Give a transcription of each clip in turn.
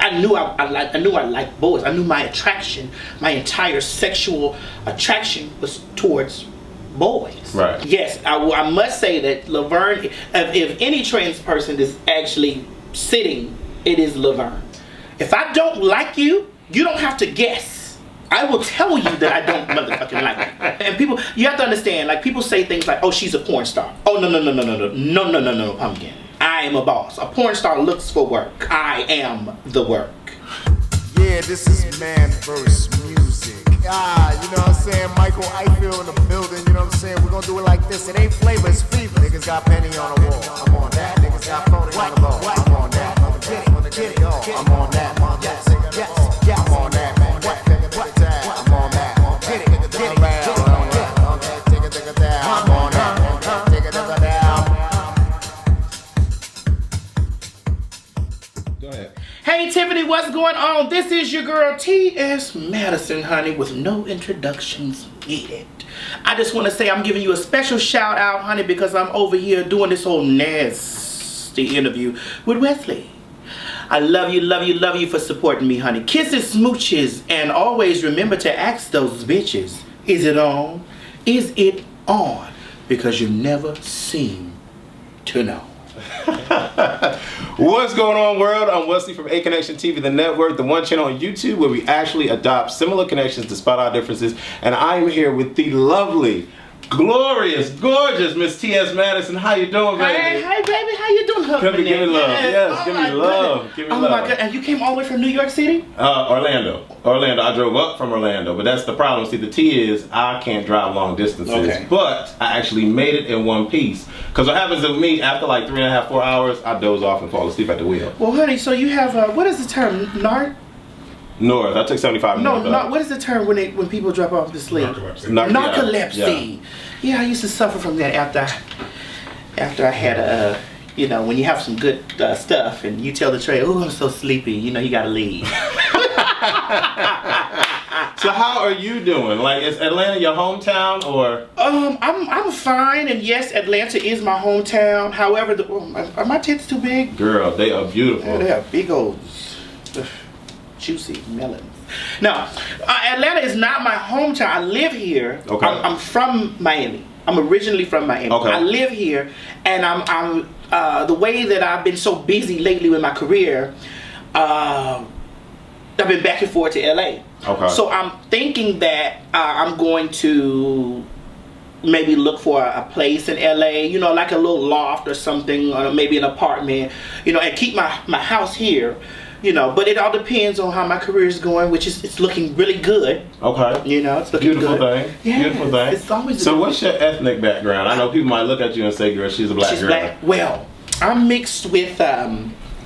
I knew I liked boys. I knew my attraction, my entire sexual attraction was towards boys. Right. Yes, I must say that Laverne, if any trans person is actually sitting, it is Laverne. If I don't like you, you don't have to guess. I will tell you that I don't motherfucking like you. And people, you have to understand, like people say things like, oh, she's a porn star. Oh, no, pumpkin. I am a boss. A porn star looks for work. I am the work. Yeah, this is man versus music. You know what I'm saying? Michael Eiffel in the building, you know what I'm saying? We're gonna do it like this. It ain't flavor, it's fever. Niggas got penny on the wall. I'm on that. Niggas got phony on the ball. I'm on that. I'm get it. I'm on that. Yes. I'm on that, man. I'm on that. Get it. I'm on that. Take it down. Go ahead. Hey Tiffany, what's going on? This is your girl Ts Madison, honey, with no introductions needed. I just want to say I'm giving you a special shout out, honey, because I'm over here doing this whole nasty interview with Wesley. I love you for supporting me, honey. Kisses, smooches, and always remember to ask those bitches, is it on? Is it on? Because you never seem to know. What's going on, world? I'm Wesley from Aconnectiontv, the network, the one channel on YouTube where we actually adopt similar connections despite our differences. And I am here with the lovely, glorious, gorgeous Miss Ts Madison. How you doing, baby? Hey, baby, how you doing? Give me love. Yes, give me love. Give me love. Oh my God, and you came all the way from New York City? Orlando. I drove up from Orlando, but that's the problem. See, the T is I can't drive long distances, but I actually made it in one piece. Because what happens with me, after like 3.5, 4 hours, I doze off and fall asleep at the wheel. Well, honey, so you have, what is the term? North. I took 75 north. No, what is the term when people drop off to sleep? Narcolepsy. Yeah, I used to suffer from that after I had when you have some good stuff and you tell the tray, oh, I'm so sleepy, you gotta leave. So how are you doing? Like, is Atlanta your hometown or? I'm fine, and yes, Atlanta is my hometown. However, are my tits too big? Girl, they are beautiful. Yeah, they are big old, juicy melons. No, Atlanta is not my hometown. I live here. Okay. I'm from Miami. I'm originally from Miami. Okay. I live here, and I'm the way that I've been so busy lately with my career. I've been back and forth to LA. Okay. So I'm thinking that I'm going to maybe look for a place in LA, like a little loft or something, or maybe an apartment, and keep my house here, but it all depends on how my career is going, which is it's looking really good. Okay. It's looking beautiful good. Thing. Yeah, beautiful thing. It's always so what's your ethnic background? I know people might look at you and say, girl, she's a black girl. Black. Well, I'm mixed with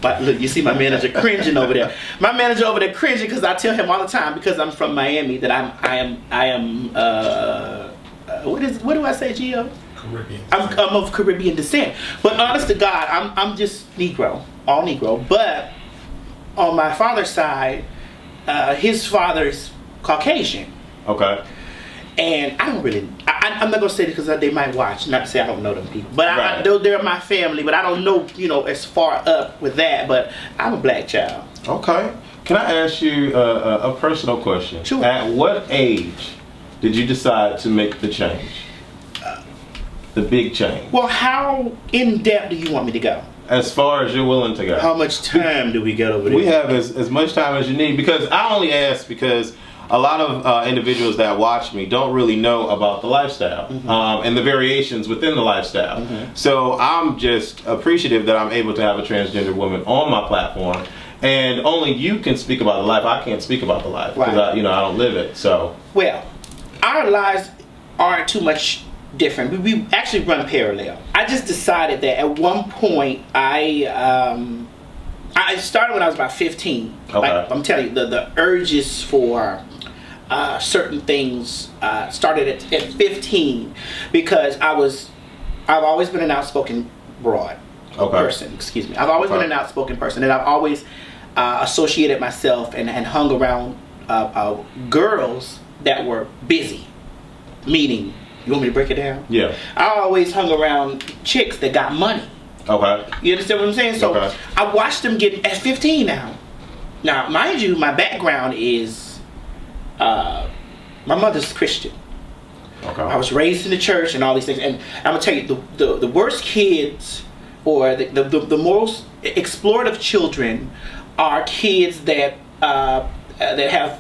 but look, you see my manager cringing over there. My manager over there cringing because I tell him all the time, because I'm from Miami, that I am what do I say, Gio? Caribbean. I'm of Caribbean descent. But honest to God, I'm just Negro, all Negro. But on my father's side, his father's Caucasian. Okay. And I don't really, I'm not going to say it because they might watch, not to say I don't know them people. But right. They're my family, but I don't know, as far up with that. But I'm a black child. Okay. Can I ask you a personal question? Sure. At what age did you decide to make the change? The big change? Well, how in depth do you want me to go? As far as you're willing to go. How much time do we get over there? We have as much time as you need, because I only ask because a lot of individuals that watch me don't really know about the lifestyle, and the variations within the lifestyle. So I'm just appreciative that I'm able to have a transgender woman on my platform, and only you can speak about the life. I can't speak about the life because I don't live it. So well, our lives aren't too much different. We actually run parallel. I just decided that at one point I started when I was about 15. Okay. Like, I'm telling you, the urges for certain things started at 15, because I've always been an outspoken person. Excuse me. I've always been an outspoken person, and I've always associated myself and hung around girls that were busy. Meaning, you want me to break it down? yeah. I always hung around chicks that got money. Okay. You understand what I'm saying? So I watched them get at 15 now. Now, mind you, my background is, my mother's Christian. Okay. I was raised in the church and all these things. And I'm gonna tell you, the worst kids, or the most explorative children, are kids that have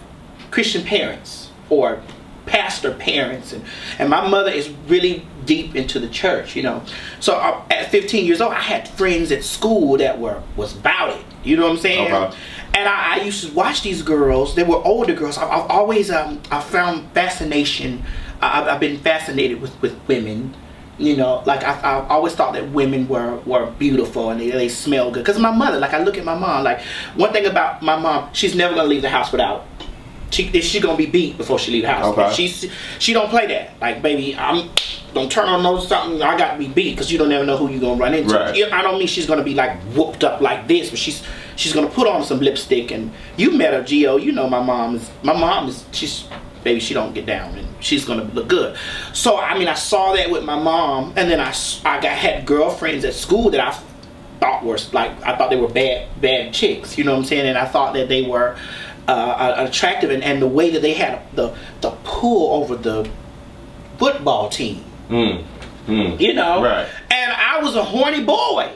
Christian parents or pastor parents, and my mother is really deep into the church, you know. So at 15 years old, I had friends at school that was about it. You know what I'm saying? Okay. And I used to watch these girls. They were older girls. I've always I found fascination. I've been fascinated with women. You know, like I always thought that women were beautiful and they smell good. Because my mother, like I look at my mom, like one thing about my mom, she's never gonna leave the house without. She gonna be beat before she leave the house. Okay. She don't play that. Like, baby, don't turn on those something. I got to be beat because you don't never know who you gonna run into. Right. I don't mean she's gonna be like whooped up like this, but she's gonna put on some lipstick. And you met her, Gio. You know my mom is baby, she don't get down and she's gonna look good. So I mean, I saw that with my mom, and then I had girlfriends at school that I thought were like, I thought they were bad chicks. You know what I'm saying? And I thought that they were attractive, and the way that they had the pull over the football team. You know? Right. And I was a horny boy.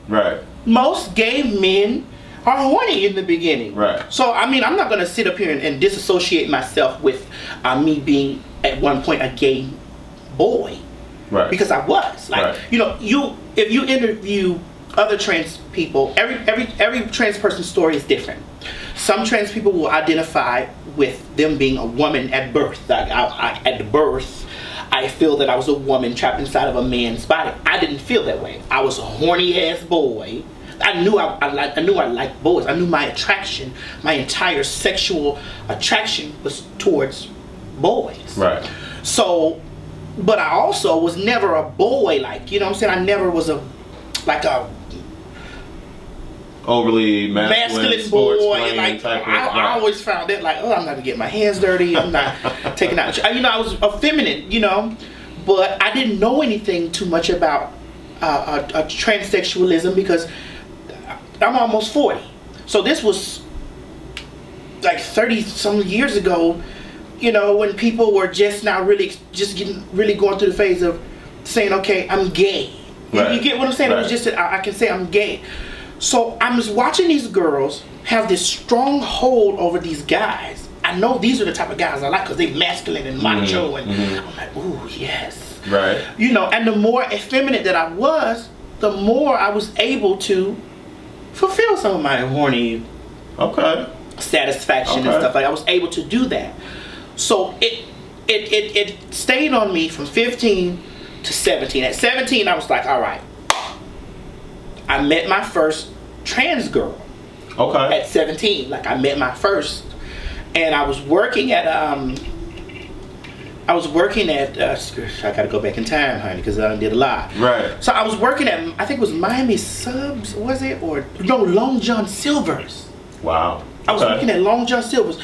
Right. Most gay men are horny in the beginning. Right. So, I mean, I'm not going to sit up here and disassociate myself with me being, at one point, a gay boy. Right. Because I was. Like, right. you know, if you interview other trans people, every trans person's story is different. Some trans people will identify with them being a woman at birth. Like at birth, I feel that I was a woman trapped inside of a man's body. I didn't feel that way. I was a horny ass boy. I knew I liked boys. I knew my attraction, my entire sexual attraction was towards boys. Right. So, but I also was never a boy, like, you know what I'm saying? I never was a overly masculine boy. Like, type I always found that, like, oh, I'm not gonna get my hands dirty. I'm not taking out. You know, I was effeminate, you know, but I didn't know anything too much about transsexualism because I'm almost 40. So this was like 30 some years ago, you know, when people were just now really going through the phase of saying, okay, I'm gay. Right. You get what I'm saying? Right. It was just that I can say I'm gay. So I'm just watching these girls have this strong hold over these guys. I know these are the type of guys I like because they're masculine and macho, and I'm like, ooh, yes. Right. You know, and the more effeminate that I was, the more I was able to fulfill some of my horny satisfaction and stuff. Like, I was able to do that. So it stayed on me from 15 to 17. At 17, I was like, all right. I met my first trans girl. Okay. At 17, like I met my first, and I was working at I gotta go back in time, honey, because I did a lot. Right. So I was working at, I think it was Miami Subs, was it? Or no, Long John Silver's. Wow. I was working at Long John Silver's,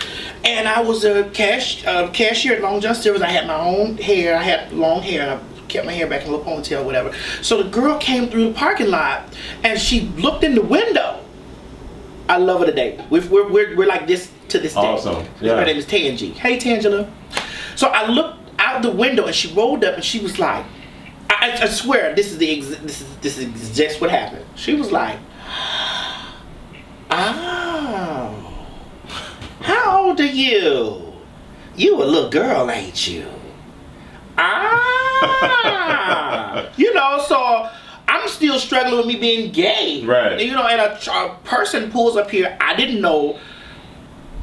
and I was a cashier at Long John Silver's. I had my own hair. I had long hair, and I kept my hair back in a little ponytail or whatever. So the girl came through the parking lot, and she looked in the window. I love her today. We're like this to this day. Awesome. Yeah. Her name is Tangie. Hey, Tangela. So I looked out the window, and she rolled up, and she was like, I swear this is just what happened. She was like, oh, how old are you? You a little girl, ain't you? You know, so I'm still struggling with me being gay. Right. You know, and a person pulls up here. I didn't know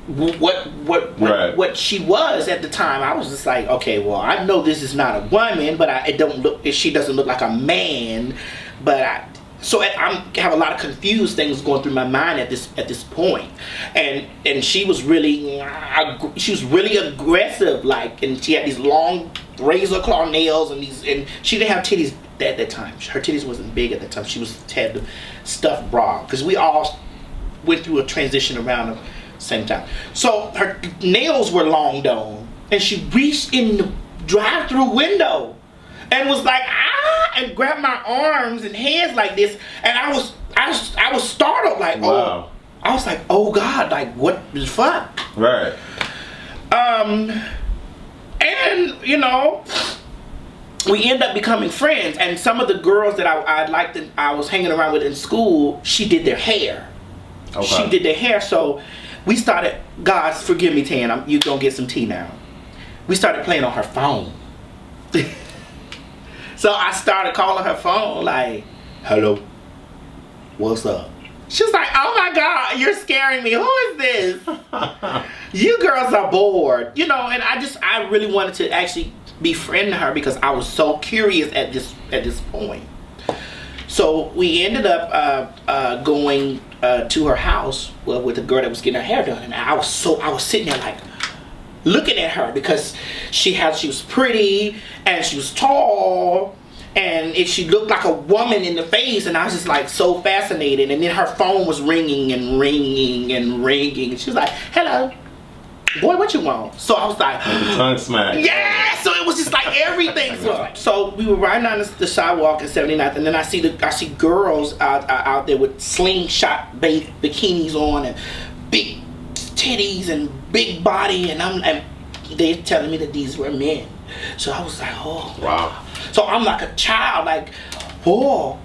what she was at the time. I was just like, okay, well, I know this is not a woman, but she doesn't look like a man. But I have a lot of confused things going through my mind at this point. And she was really aggressive, like, and she had these long razor claw nails and she didn't have titties at that time. Her titties wasn't big at that time. She had the stuffed bra, because we all went through a transition around the same time. So her nails were long though, and she reached in the drive-through window and was like, and grabbed my arms and hands like this, and I was startled, like, wow. Oh, I was like, oh God, like what the fuck? Right. And you know, we end up becoming friends. And some of the girls that I liked, that I was hanging around with in school, she did their hair. Okay. She did their hair, so we started. Guys, forgive me, Tan. You gonna get some tea now. We started playing on her phone. So I started calling her phone like, "Hello, what's up?" She's like, "Oh my God, you're scaring me. Who is this?" You girls are bored, you know. And I really wanted to actually befriend her because I was so curious at this point. So we ended up going to her house with the girl that was getting her hair done, and I was sitting there like looking at her because she was pretty and she was tall. And she looked like a woman in the face, and I was just like so fascinated. And then her phone was ringing and ringing and ringing. And she was like, "Hello, boy, what you want?" So I was like, tongue smack. Yeah. So it was just like everything. So we were riding down the sidewalk at 79th, and then I see girls out there with slingshot bikinis on and big titties and big body, and they're telling me that these were men. So I was like, oh wow. So I'm like a child, like, whoa.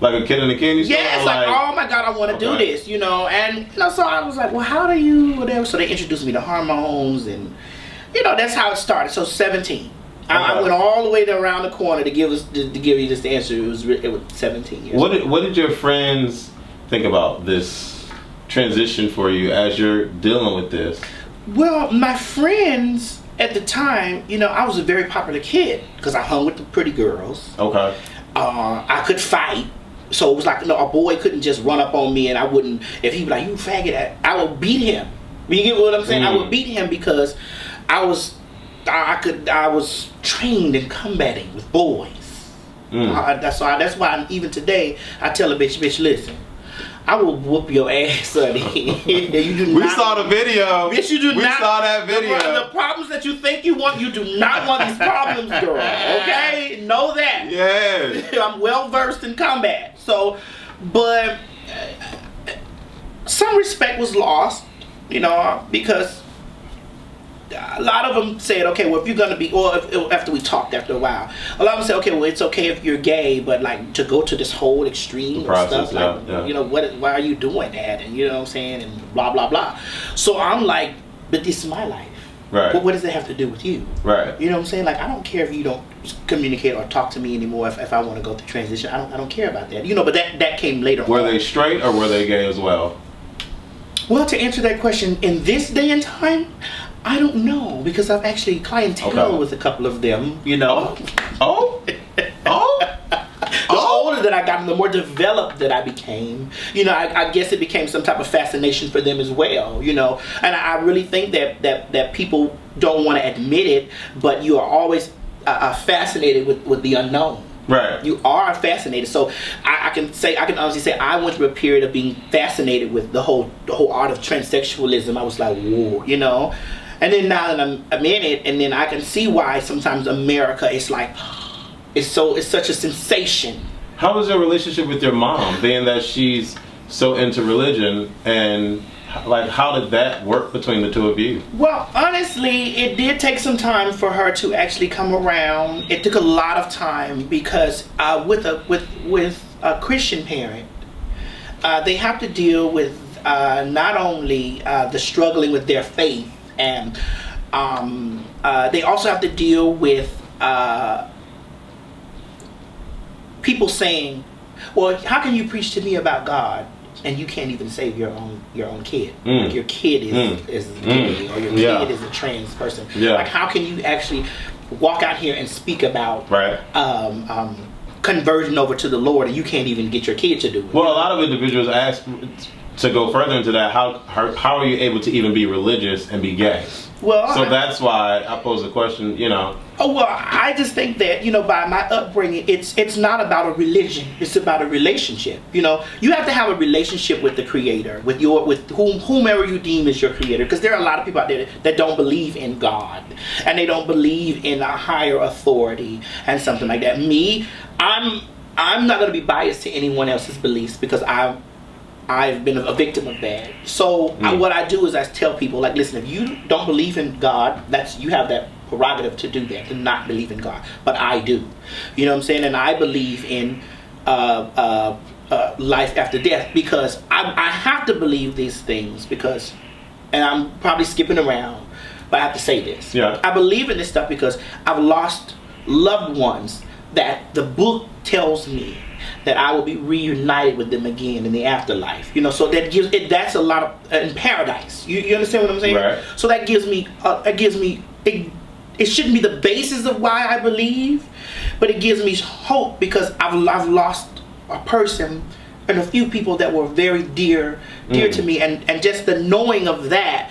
Like a kid in a candy store? Yeah, it's like, oh my God, I want to do this, you know. And you know, so I was like, well, how do you, whatever. So they introduced me to hormones, and you know, that's how it started. So 17. I went all the way around the corner to give you this answer. It was 17 years. What did your friends think about this transition for you as you're dealing with this? Well, my friends at the time, you know, I was a very popular kid because I hung with the pretty girls. Okay. I could fight. So it was like, a boy couldn't just run up on me, and I wouldn't, if he was like, "You faggot," I would beat him. You get what I'm saying? I would beat him because I was trained in combating with boys. That's why even today I tell a bitch, listen, I will whoop your ass, honey. We saw the video. Bitch, you do we not. saw that video. The problems that you think you want, you do not want these problems, girl. Okay? Know that. Yeah. I'm well versed in combat. So, but some respect was lost, you know, because a lot of them said, okay, well, if you're gonna be, or after we talked after a while, a lot of them said, okay, well, it's okay if you're gay, but like to go to this whole extreme process, stuff, like, you know, why are you doing that? And you know what I'm saying, and blah blah blah. So I'm like, but this is my life. Right. But what does it have to do with you? Right. You know what I'm saying? Like, I don't care if you don't communicate or talk to me anymore. If I want to go through transition, I don't care about that. You know, but that came later. Were they straight or were they gay as well? Well, to answer that question, in this day and time, I don't know, because I've actually clientele with a couple of them, you know. The older that I got, the more developed that I became, you know, I guess it became some type of fascination for them as well, you know. And I really think that people don't want to admit it, but you are always fascinated with the unknown. Right. You are fascinated. So I can honestly say I went through a period of being fascinated with the whole art of transsexualism. I was like, whoa, you know. And then now that I'm in it, and then I can see why sometimes America is like, it's such a sensation. How was your relationship with your mom, being that she's so into religion, and like how did that work between the two of you? Well, honestly, it did take some time for her to actually come around. It took a lot of time because with a Christian parent, they have to deal with not only the struggling with their faith, and they also have to deal with people saying, well, how can you preach to me about God and you can't even save your own kid? Like your kid is gay, or your kid is a trans person. Like, how can you actually walk out here and speak about conversion over to the Lord, and you can't even get your kid to do it? Well, a lot of individuals ask, to go further into that, how are you able to even be religious and be gay? Well, so that's why I pose the question, you know. Oh, well, I just think that, you know, by my upbringing, it's not about a religion. It's about a relationship. You know, you have to have a relationship with the Creator, with whomever you deem as your Creator. Because there are a lot of people out there that don't believe in God, and they don't believe in a higher authority and something like that. Me, I'm not going to be biased to anyone else's beliefs, because I've been a victim of that. So what I do is I tell people, like, listen, if you don't believe in God, you have that prerogative to do that, to not believe in God. But I do. You know what I'm saying? And I believe in life after death, because I have to believe these things, because, and I'm probably skipping around, but I have to say this. Yeah. I believe in this stuff because I've lost loved ones that the book tells me that I will be reunited with them again in the afterlife. You know, so that gives it, that's a lot of, in paradise. You understand what I'm saying? Right. So that gives me, it shouldn't be the basis of why I believe, but it gives me hope, because I've lost a person and a few people that were very dear to me, and just the knowing of that,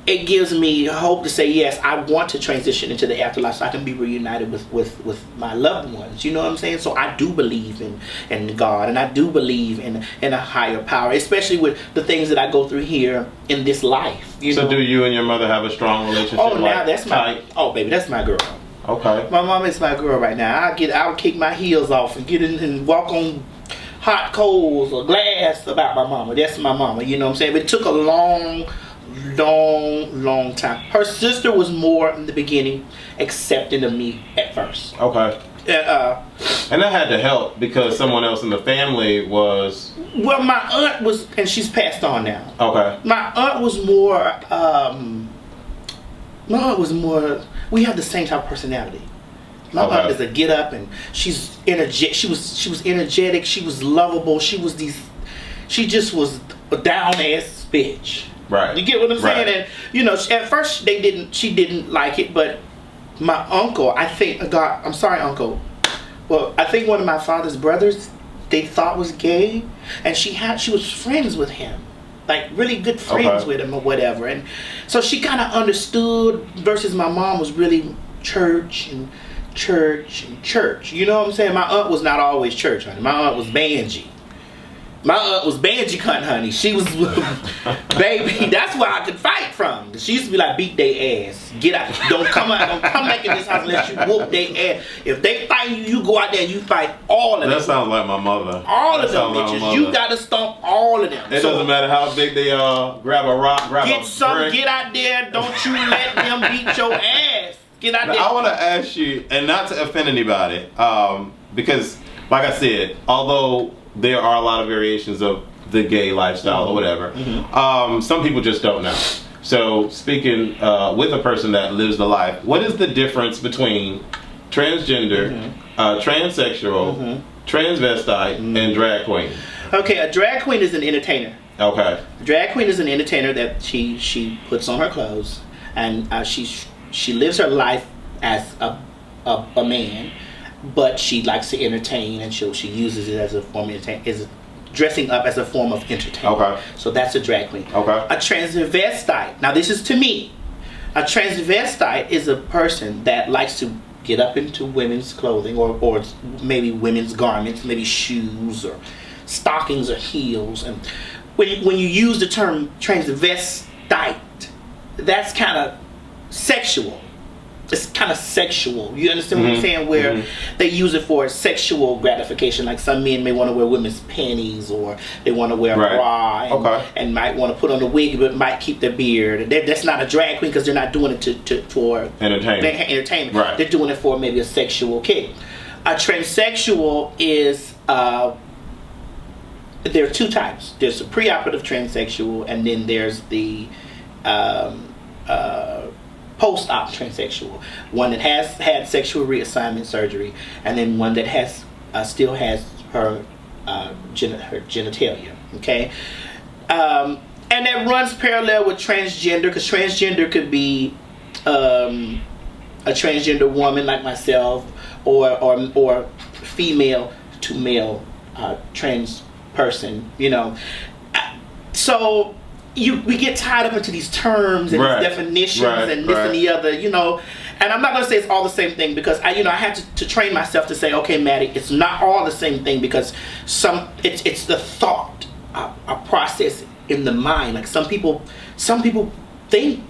it gives me hope to say, yes, I want to transition into the afterlife so I can be reunited with my loved ones. You know what I'm saying? So I do believe in God, and I do believe in a higher power, especially with the things that I go through here in this life. You know? do you and your mother have a strong relationship? Oh, now that's my, oh baby, that's my girl. Okay. My mom is my girl right now. I'll kick my heels off and get in and walk on hot coals or glass about my mama. That's my mama. You know what I'm saying? But it took a long time. Her sister was more in the beginning accepting of me at first. Okay. And that had to help, because someone else in the family was... Well, my aunt was, and she's passed on now. Okay. My aunt was more, we have the same type of personality. My aunt is a get up, and she's energetic. She was energetic. She was lovable. She just was a down ass bitch. Right. You get what I'm saying? And you know, at first she didn't like it, but my uncle, I think, God, I'm sorry, uncle. Well, I think one of my father's brothers, they thought was gay, and she was friends with him, like really good friends with him or whatever, and so she kind of understood. Versus my mom was really church. You know what I'm saying? My aunt was not always church, honey. My aunt was Banji. My aunt was Banji cunt, honey. She was, baby, that's where I could fight from. She used to be like, beat they ass. Get out. Don't come back in this house unless you whoop they ass. If they fight you, you go out there and you fight all of them. That sounds like my mother. All of them bitches. You gotta stomp all of them. It doesn't matter how big they are. Grab a rock, grab a brick. Get out there. Don't you let them beat your ass. Get out there. I want to ask you, and not to offend anybody, because, like I said, although there are a lot of variations of the gay lifestyle or whatever, some people just don't know. So, speaking with a person that lives the life, what is the difference between transgender, transsexual, transvestite, and drag queen? Okay, a drag queen is an entertainer. Okay. A drag queen is an entertainer that she puts on her clothes, and she lives her life as a man, but she likes to entertain, and she uses it as a form of entertainment, dressing up as a form of entertainment. Okay. So that's a drag queen. Okay. A transvestite. Now this is to me. A transvestite is a person that likes to get up into women's clothing, or maybe women's garments, maybe shoes or stockings or heels. And when you use the term transvestite, that's kind of sexual. It's kind of sexual. You understand what I'm saying? Where they use it for sexual gratification. Like some men may want to wear women's panties, or they want to wear a bra, and might want to put on a wig, but might keep their beard. That's not a drag queen, because they're not doing it for entertainment. Right. They're doing it for maybe a sexual kick. A transsexual is there are two types. There's a preoperative transsexual, and then there's the post-op transsexual, one that has had sexual reassignment surgery, and then one that has still has her genitalia. Okay, and that runs parallel with transgender, because transgender could be a transgender woman like myself, or female to male trans person. You know, so. We get tied up into these terms and these definitions and this and the other, you know. And I'm not going to say it's all the same thing, because I had to train myself to say, okay, Maddie, it's not all the same thing, because it's the thought, a process in the mind. Like some people think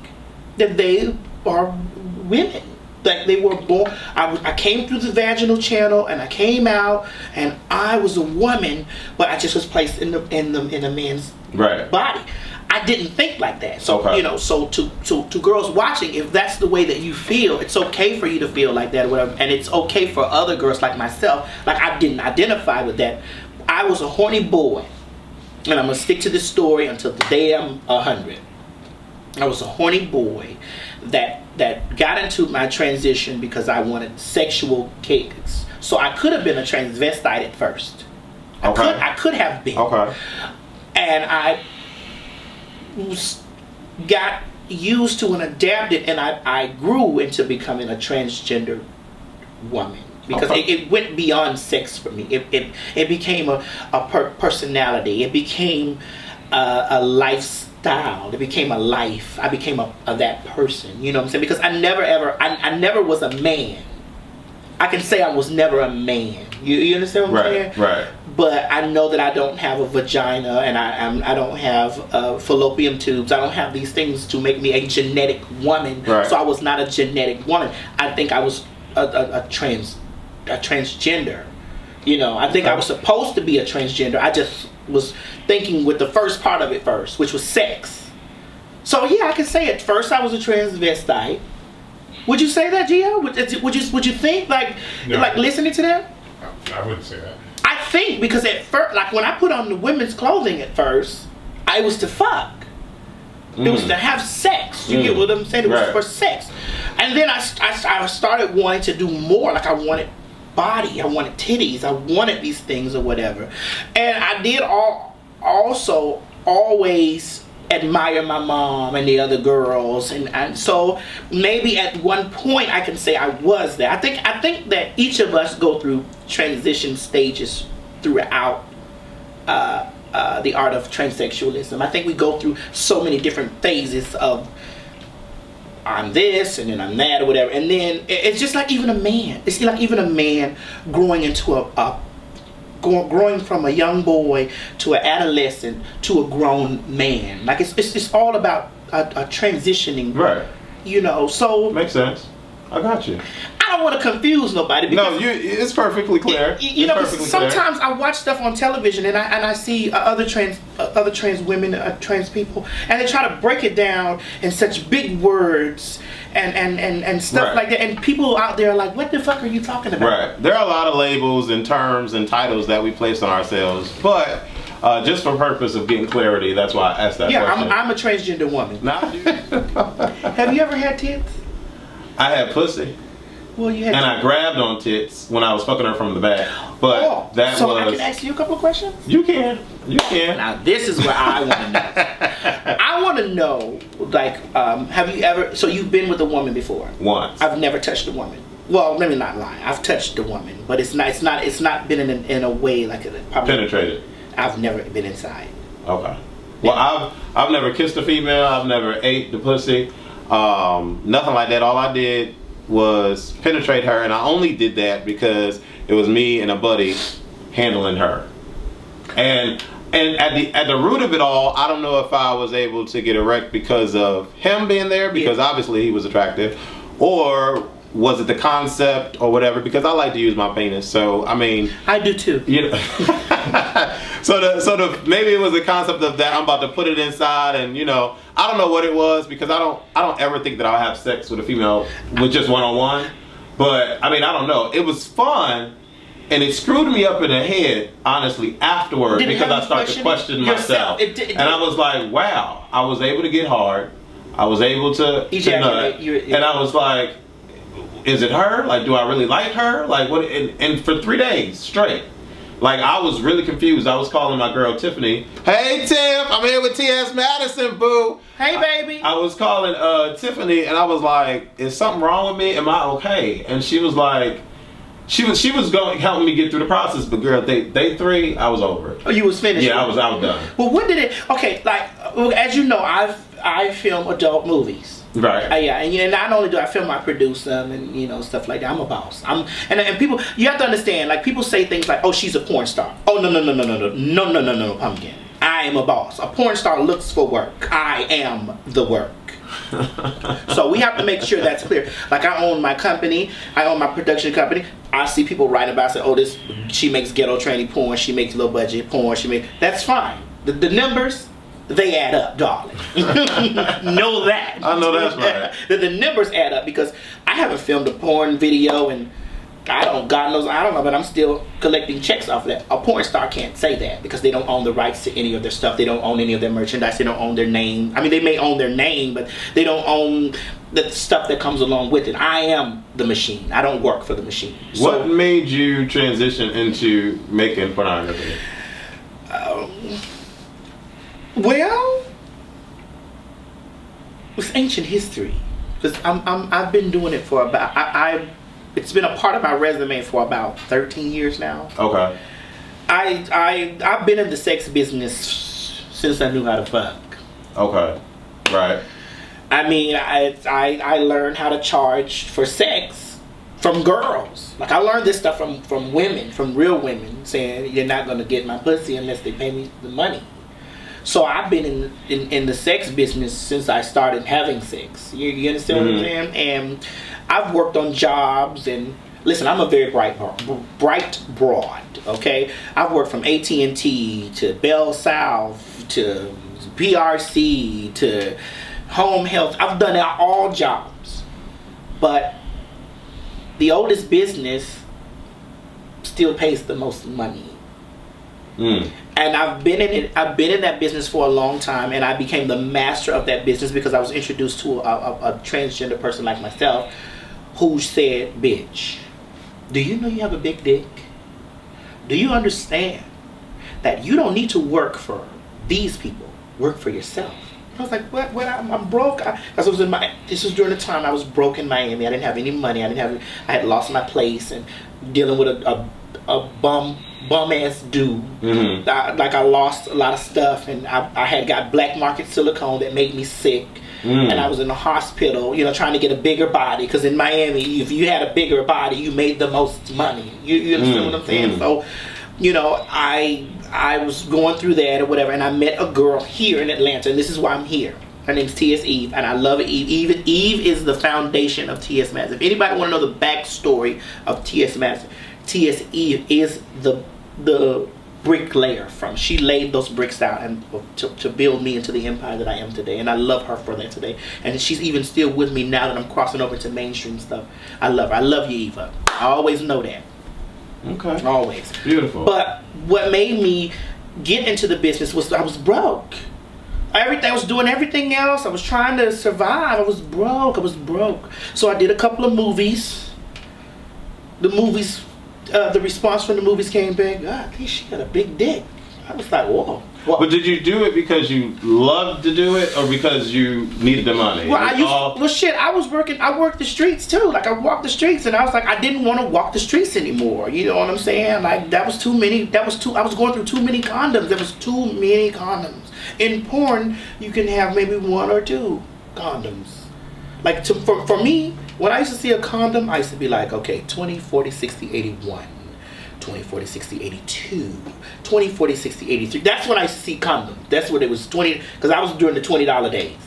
that they are women. Like they were born. I came through the vaginal channel and I came out and I was a woman, but I just was placed in a man's body. I didn't think like that. So so to girls watching, if that's the way that you feel, it's okay for you to feel like that or whatever, and it's okay for other girls like myself. Like I didn't identify with that. I was a horny boy, and I'm gonna stick to this story until the day I'm 100. I was a horny boy that got into my transition because I wanted sexual kicks. So I could have been a transvestite at first. I could have been. Okay. And I got used to and adapted, and I grew into becoming a transgender woman. Because it went beyond sex for me. It became a personality. It became a lifestyle. It became a life. I became a that person. You know what I'm saying? Because I never was a man. I can say I was never a man. You understand what I'm saying? Right. But I know that I don't have a vagina, and I don't have fallopian tubes. I don't have these things to make me a genetic woman. Right. So I was not a genetic woman. I think I was a transgender. You know, I think I was supposed to be a transgender. I just was thinking with the first part of it first, which was sex. So yeah, I can say at first I was a transvestite. Would you say that, Gio? Would you think like listening to that? I wouldn't say that. I think because at first, like when I put on the women's clothing at first, I was to fuck. It was to have sex. You get what I'm saying? It was for sex. And then I started wanting to do more. Like I wanted body, I wanted titties, I wanted these things or whatever. And I did also always admire my mom and the other girls, and so maybe at one point I can say I was there. I think that each of us go through transition stages throughout the art of transsexualism. I think we go through so many different phases of I'm this and then I'm that or whatever, and then it's just like even a man. It's like even a man growing into growing from a young boy to an adolescent to a grown man. Like it's all about a transitioning. Right. You know, so makes sense. I got you. I don't want to confuse nobody. No, it's perfectly clear. You know, sometimes I watch stuff on television and I see other trans women, trans people, and they try to break it down in such big words and stuff like that. And people out there are like, "What the fuck are you talking about?" Right. There are a lot of labels and terms and titles that we place on ourselves, but just for purpose of getting clarity, that's why I asked that question. Yeah, I'm a transgender woman. Nah, dude. Have you ever had tits? I had pussy. Well, you had I grabbed on tits when I was fucking her from the back. But so I can ask you a couple of questions? You can. Now this is what I want to know. I want to know, like, have you ever? So you've been with a woman before? Once. I've never touched a woman. Well, let me not lie. I've touched a woman, but it's not been in a way like probably penetrated. I've never been inside. Okay. Well, I've never kissed a female. I've never ate the pussy. Nothing like that. All I did was penetrate her, and I only did that because it was me and a buddy handling her. And at the root of it all, I don't know if I was able to get erect because of him being there, because obviously he was attractive, or was it the concept or whatever, because I like to use my penis. So I mean, I do too. You know. So maybe it was the concept of that I'm about to put it inside, and you know, I don't know what it was, because I don't ever think that I'll have sex with a female with just one-on-one. But I mean, I don't know. It was fun, and it screwed me up in the head, honestly, afterward, because I started to question myself. And I was like, wow, I was able to get hard. I was able to nut, and I was like, is it her? Like, do I really like her? Like, what? And for 3 days straight. Like, I was really confused. I was calling my girl Tiffany. Hey, Tiff, I'm here with Ts Madison, boo. Hey, baby. I was calling Tiffany, and I was like, is something wrong with me? Am I okay? And she was like, she was going helping me get through the process. But girl, day 3, I was over it. Oh, you was finished? Yeah, I was done. Well, when did it? Okay, like as you know, I film adult movies. Right. Yeah, and not only do I film, I produce them, and you know, stuff like that. I'm a boss. And people, you have to understand. Like, people say things like, "Oh, she's a porn star." Oh, no, pumpkin. I am a boss. A porn star looks for work. I am the work. So we have to make sure that's clear. Like I own my company, I own my production company. I see people writing about, say, oh, she makes ghetto tranny porn, she makes low budget porn, that's fine. The numbers, they add up, darling. Know that. I know that's right. The numbers add up because I haven't filmed a porn video and God knows, I don't know, but I'm still collecting checks off of that. A porn star can't say that because they don't own the rights to any of their stuff. They don't own any of their merchandise. They don't own their name. I mean, they may own their name, but they don't own the stuff that comes along with it. I am the machine. I don't work for the machine. What made you transition into making pornography? Well, it's ancient history. Because I've been doing it for about it's been a part of my resume for about 13 years now. Okay. I've been in the sex business since I knew how to fuck. Okay. Right. I mean, I learned how to charge for sex from girls. Like I learned this stuff from women, from real women, saying you're not gonna get my pussy unless they pay me the money. So I've been in the sex business since I started having sex. You understand what I'm saying? And I've worked on jobs and listen, I'm a very bright broad, okay? I've worked from AT&T to Bell South to PRC to home health. I've done all jobs. But the oldest business still pays the most money. And I've been in it. I've been in that business for a long time, and I became the master of that business because I was introduced to a transgender person like myself, who said, "Bitch, do you know you have a big dick? Do you understand that you don't need to work for these people? Work for yourself." I was like, "What? I'm broke." This was during the time I was broke in Miami. I didn't have any money. I had lost my place and dealing with a bum ass dude. I lost a lot of stuff, and I had got black market silicone that made me sick. And I was in the hospital, trying to get a bigger body, because in Miami, if you had a bigger body, you made the most money. You understand what I'm saying? So, I was going through that or whatever, and I met a girl here in Atlanta, and this is why I'm here. Her name's Ts Eve, and I love Eve. Eve is the foundation of Ts Madison. If anybody want to know the backstory of Ts Madison, Ts Eve is the bricklayer she laid those bricks out and to build me into the empire that I am today, and I love her for that today. And she's even still with me now that I'm crossing over to mainstream stuff. I love her. I love you, Eva. I always know that. Okay. Always. Beautiful. But what made me get into the business was I was broke. I was doing everything else. I was trying to survive. I was broke. So I did a couple of movies. The response from the movies came back, God, she got a big dick. I was like, whoa. But did you do it because you loved to do it or because you needed the money? Well, I worked the streets too. Like I walked the streets, and I was like, I didn't want to walk the streets anymore. You know what I'm saying? Like that was too many. I was going through too many condoms. There was too many condoms. In porn, you can have maybe 1 or 2 condoms. Like for me, when I used to see a condom, I used to be like, okay, 20, 40, 60, 81. 20, 40, 60, 82. 20, 40, 60, 83. That's when I used to see condoms. That's what it was, 20, because I was during the $20 days.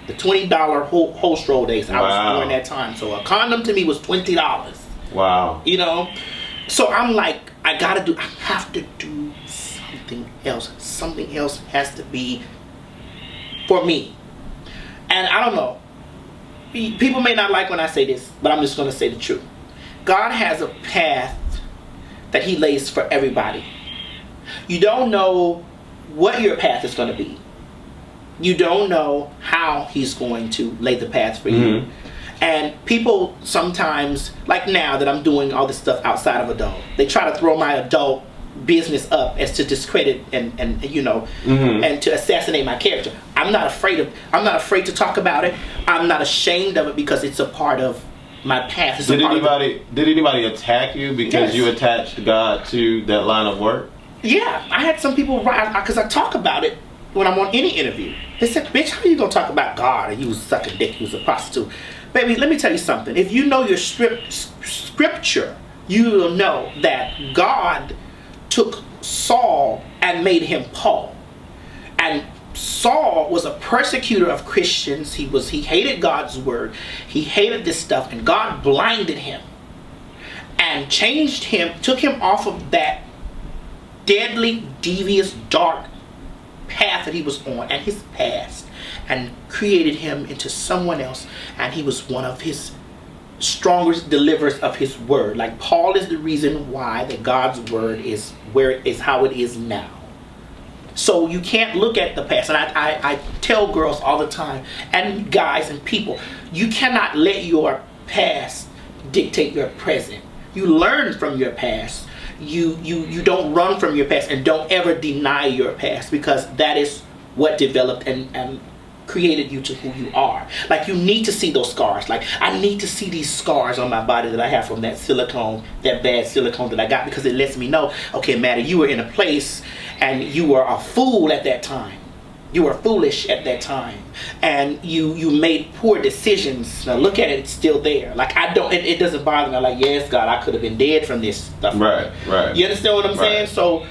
The $20 whole stroll days. I was during that time. So a condom to me was $20. Wow. So I'm like, I have to do something else. Something else has to be for me. And I don't know. People may not like when I say this, but I'm just going to say the truth. God has a path that he lays for everybody. You don't know what your path is going to be. You don't know how he's going to lay the path for you. And people sometimes, like now that I'm doing all this stuff outside of adult, they try to throw my adult business up as to discredit and to assassinate my character. I'm not afraid to talk about it. I'm not ashamed of it because it's a part of my path. Did anybody attack you because you attached God to that line of work? Yeah, I had some people because I talk about it when I'm on any interview. They said, "Bitch, how you gonna talk about God and you was sucking dick, you was a prostitute?" Baby, let me tell you something. If you know your scripture, you will know that God took Saul and made him Paul. And Saul was a persecutor of Christians. He hated God's word. He hated this stuff, and God blinded him and changed him, took him off of that deadly, devious, dark path that he was on and his past, and created him into someone else. And he was one of his strongest deliverers of his word. Like Paul is the reason why that God's word is where it is, how it is now. So you can't look at the past. And I tell girls all the time, and guys and people, you cannot let your past dictate your present. You learn from your past. You don't run from your past, and don't ever deny your past, because that is what developed and created you to who you are. Like, you need to see those scars. Like, I need to see these scars on my body that I have from that silicone, that bad silicone that I got, because it lets me know, okay, Maddie, you were in a place and you were a fool at that time. You were foolish at that time, and you made poor decisions. Now look at it; it's still there. Like, it doesn't bother me. I'm like, yes, God, I could have been dead from this stuff. Right. You understand what I'm saying? So,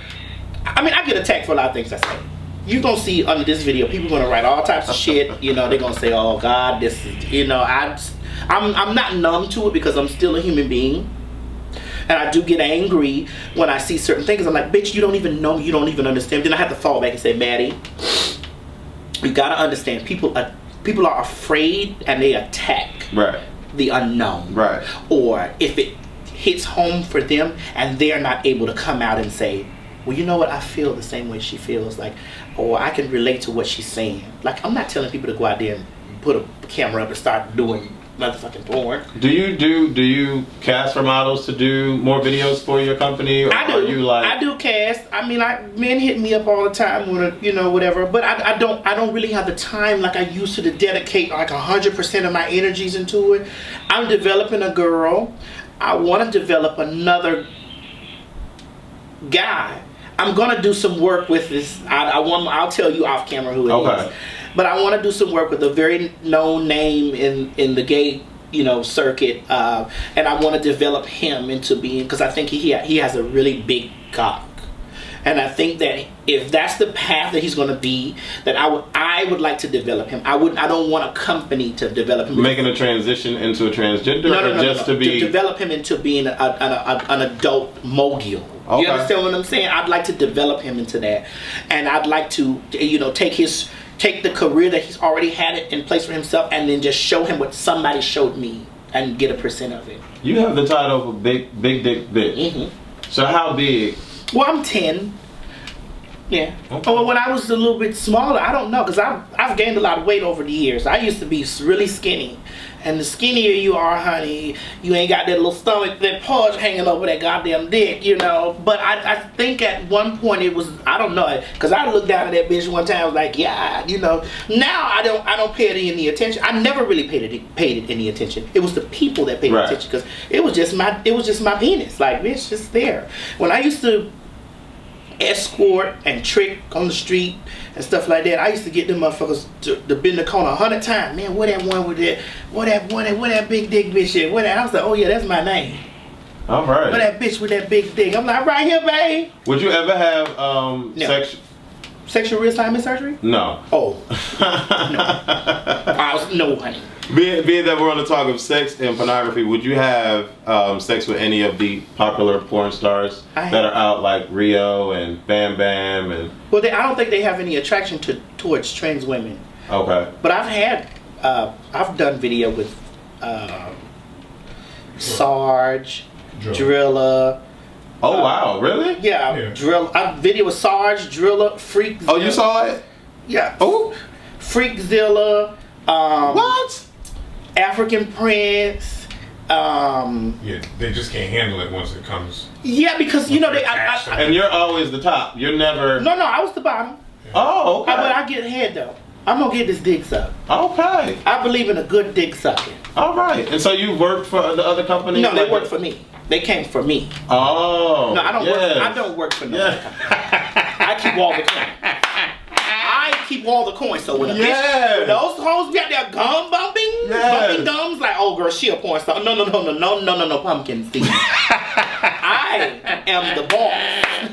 I mean, I get attacked for a lot of things I say. You're gonna see under this video, people gonna write all types of shit. You know, they're gonna say, "Oh God, this is," you know, I'm not numb to it, because I'm still a human being. And I do get angry when I see certain things. I'm like, bitch, you don't even know me. You don't even understand. Then I have to fall back and say, Maddie, you gotta understand, people are afraid, and they attack the unknown. Right. Or if it hits home for them and they're not able to come out and say, well, you know what, I feel the same way she feels, like, or I can relate to what she's saying. Like, I'm not telling people to go out there and put a camera up and start doing motherfucking porn. Do you cast for models to do more videos for your company? Or I do. Are you like... I do cast. I mean, men hit me up all the time with you know, whatever. But I don't really have the time like I used to dedicate like 100% of my energies into it. I'm developing a girl. I want to develop another guy. I'm gonna do some work with this. I'll tell you off camera who it is. But I want to do some work with a very known name in the gay, you know, circuit, and I want to develop him into being, because I think he has a really big cock, and I think that if that's the path that he's going to be, that I would like to develop him. I don't want a company to develop him. Making a transition into a transgender, no, to develop him into being an adult mogul. Okay. You understand what I'm saying? I'd like to develop him into that, and I'd like to, you know, take the career that he's already had it in place for himself, and then just show him what somebody showed me and get a % of it. You have the title of big dick bitch. Mm-hmm. So how big? Well, I'm 10. Yeah. Okay. Well, when I was a little bit smaller, I don't know, because I've gained a lot of weight over the years. I used to be really skinny. And the skinnier you are, honey, you ain't got that little stomach, that pudge hanging over that goddamn dick, you know. But I think at one point it was, I don't know, because I looked down at that bitch one time, I was like, yeah, you know. Now I don't pay it any attention. I never really paid it any attention. It was the people that paid attention, because it was just my penis, like, bitch, just there. When I used to escort and trick on the street and stuff like that, I used to get them motherfuckers to bend the corner 100 times. Man, where that one with that, where that big dick bitch at? I was like, oh yeah, that's my name. All right. Where that bitch with that big dick? I'm like, right here, babe. Would you ever have sexual reassignment surgery? No. Oh. No, honey. Being that we're on the talk of sex and pornography, would you have sex with any of the popular porn stars that are out, like Rio and Bam Bam? And well, I don't think they have any attraction towards trans women. Okay. But I've done video with Sarge, Drilla. Oh wow, really? Yeah. Drilla. I video with Sarge, Drilla, Freak. Oh, you saw it? Yeah. Oh. Freakzilla. What? African Prince. Yeah, they just can't handle it once it comes. Yeah, because you know they. And you're always the top. You're never. No, I was the bottom. Yeah. Oh, okay. But I get ahead though. I'm gonna get this dick sucked. Okay. I believe in a good dick sucking. All right. And so you worked for the other company? No, they worked for me. They came for me. Oh. No, I don't work. I don't work for no other company. I keep all the coins. I keep all the coins. So when a bitch, when those hoes be out there gum bumping gums, like, oh girl, she a porn star. No, pumpkin seed. I am the boss.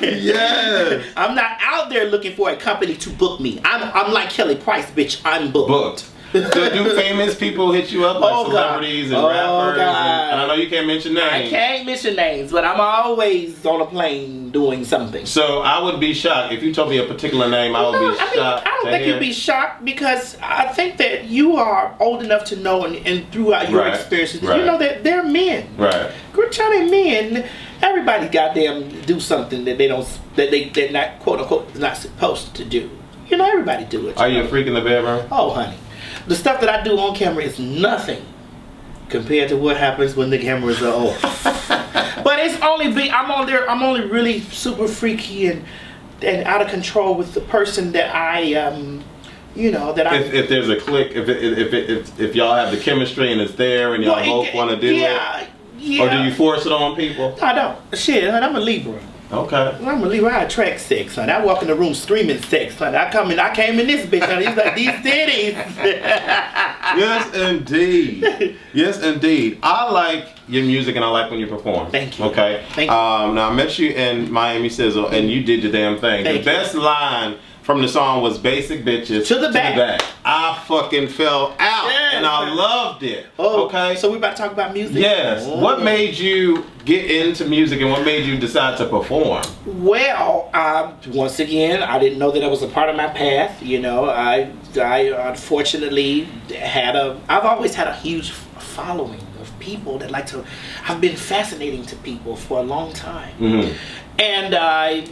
Yes. I'm not out there looking for a company to book me. I'm like Kelly Price, bitch. I'm booked. So do famous people hit you up, like Oh, God. celebrities and Oh, rappers? God. And I know you can't mention names. I can't mention names, but I'm always on a plane doing something. So I would be shocked if you told me a particular name. I would be shocked. I don't think you'd be shocked because I think that you are old enough to know and throughout your experiences, you know that they're men. Right. Good Johnny men. Everybody goddamn do something that they're not quote unquote not supposed to do. You know, everybody do it. Are you a freak in the bedroom? Oh, honey. The stuff that I do on camera is nothing compared to what happens when the cameras are off. But it's only I'm only really super freaky and out of control with the person that I if there's a click, if y'all have the chemistry and it's there and y'all both want to do it. Yeah. Or do you force it on people? I don't. Shit, honey, I'm a Libra. Okay. I'm a Libra. I attract sex, honey. I walk in the room screaming sex, honey. I came in this bitch, honey. He's like, these titties. Yes, indeed. Yes, indeed. I like your music and I like when you perform. Thank you. Okay. Thank you. Now I met you in Miami Sizzle and you did your damn thing. Thank The best line from the song was "Basic Bitches to the back." I fucking fell out and I loved it. Oh, okay. So we about to talk about music? Yes. Oh. What made you get into music and what made you decide to perform? Well, once again, I didn't know that it was a part of my path. You know, I unfortunately I've always had a huge following of people that like to. I've been fascinating to people for a long time, and I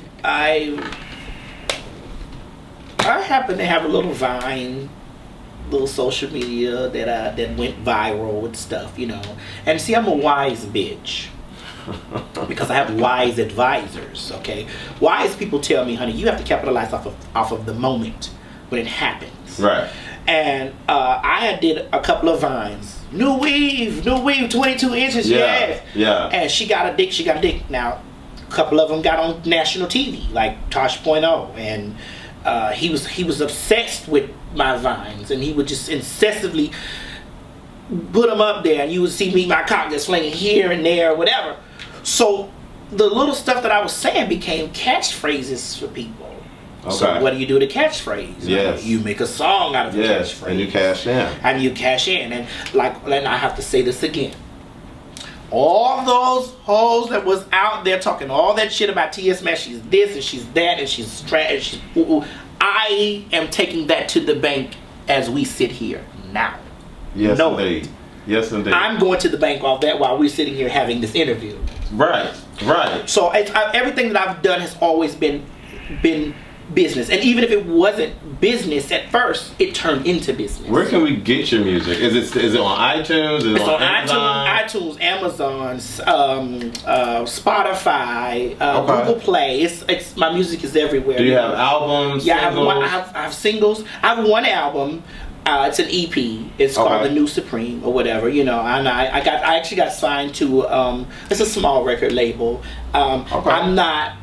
happen to have a little Vine, little social media that went viral with stuff, you know. And see, I'm a wise bitch because I have wise advisors. Okay, wise people tell me, honey, you have to capitalize off of the moment when it happens. Right. And I did a couple of Vines. New weave, 22 inches, yes. Yeah. And she got a dick. Now, a couple of them got on national TV, like Tosh.0, and he was obsessed with my Vines, and he would just incessantly put them up there, and you would see me, my cock just flinging here and there, or whatever. So the little stuff that I was saying became catchphrases for people. Okay. So what do you do to catchphrase? Yes. You make a song out of a catchphrase. And you cash in. And I have to say this again. All those hoes that was out there talking all that shit about Ts Madison, she's this and she's that and she's trash. I am taking that to the bank as we sit here now. Yes, indeed. Yes, indeed. I'm going to the bank off that while we're sitting here having this interview. Right. So everything that I've done has always been business, and even if it wasn't business at first, it turned into business. Where can we get your music? Is it on iTunes? Is it on Amazon? iTunes, Amazon, Spotify, Google Play. It's my music is everywhere. Do you have albums? Yeah, singles? I have singles. I have one album. It's an EP. It's called The New Supreme or whatever, you know. And I actually got signed to it's a small record label. I'm not.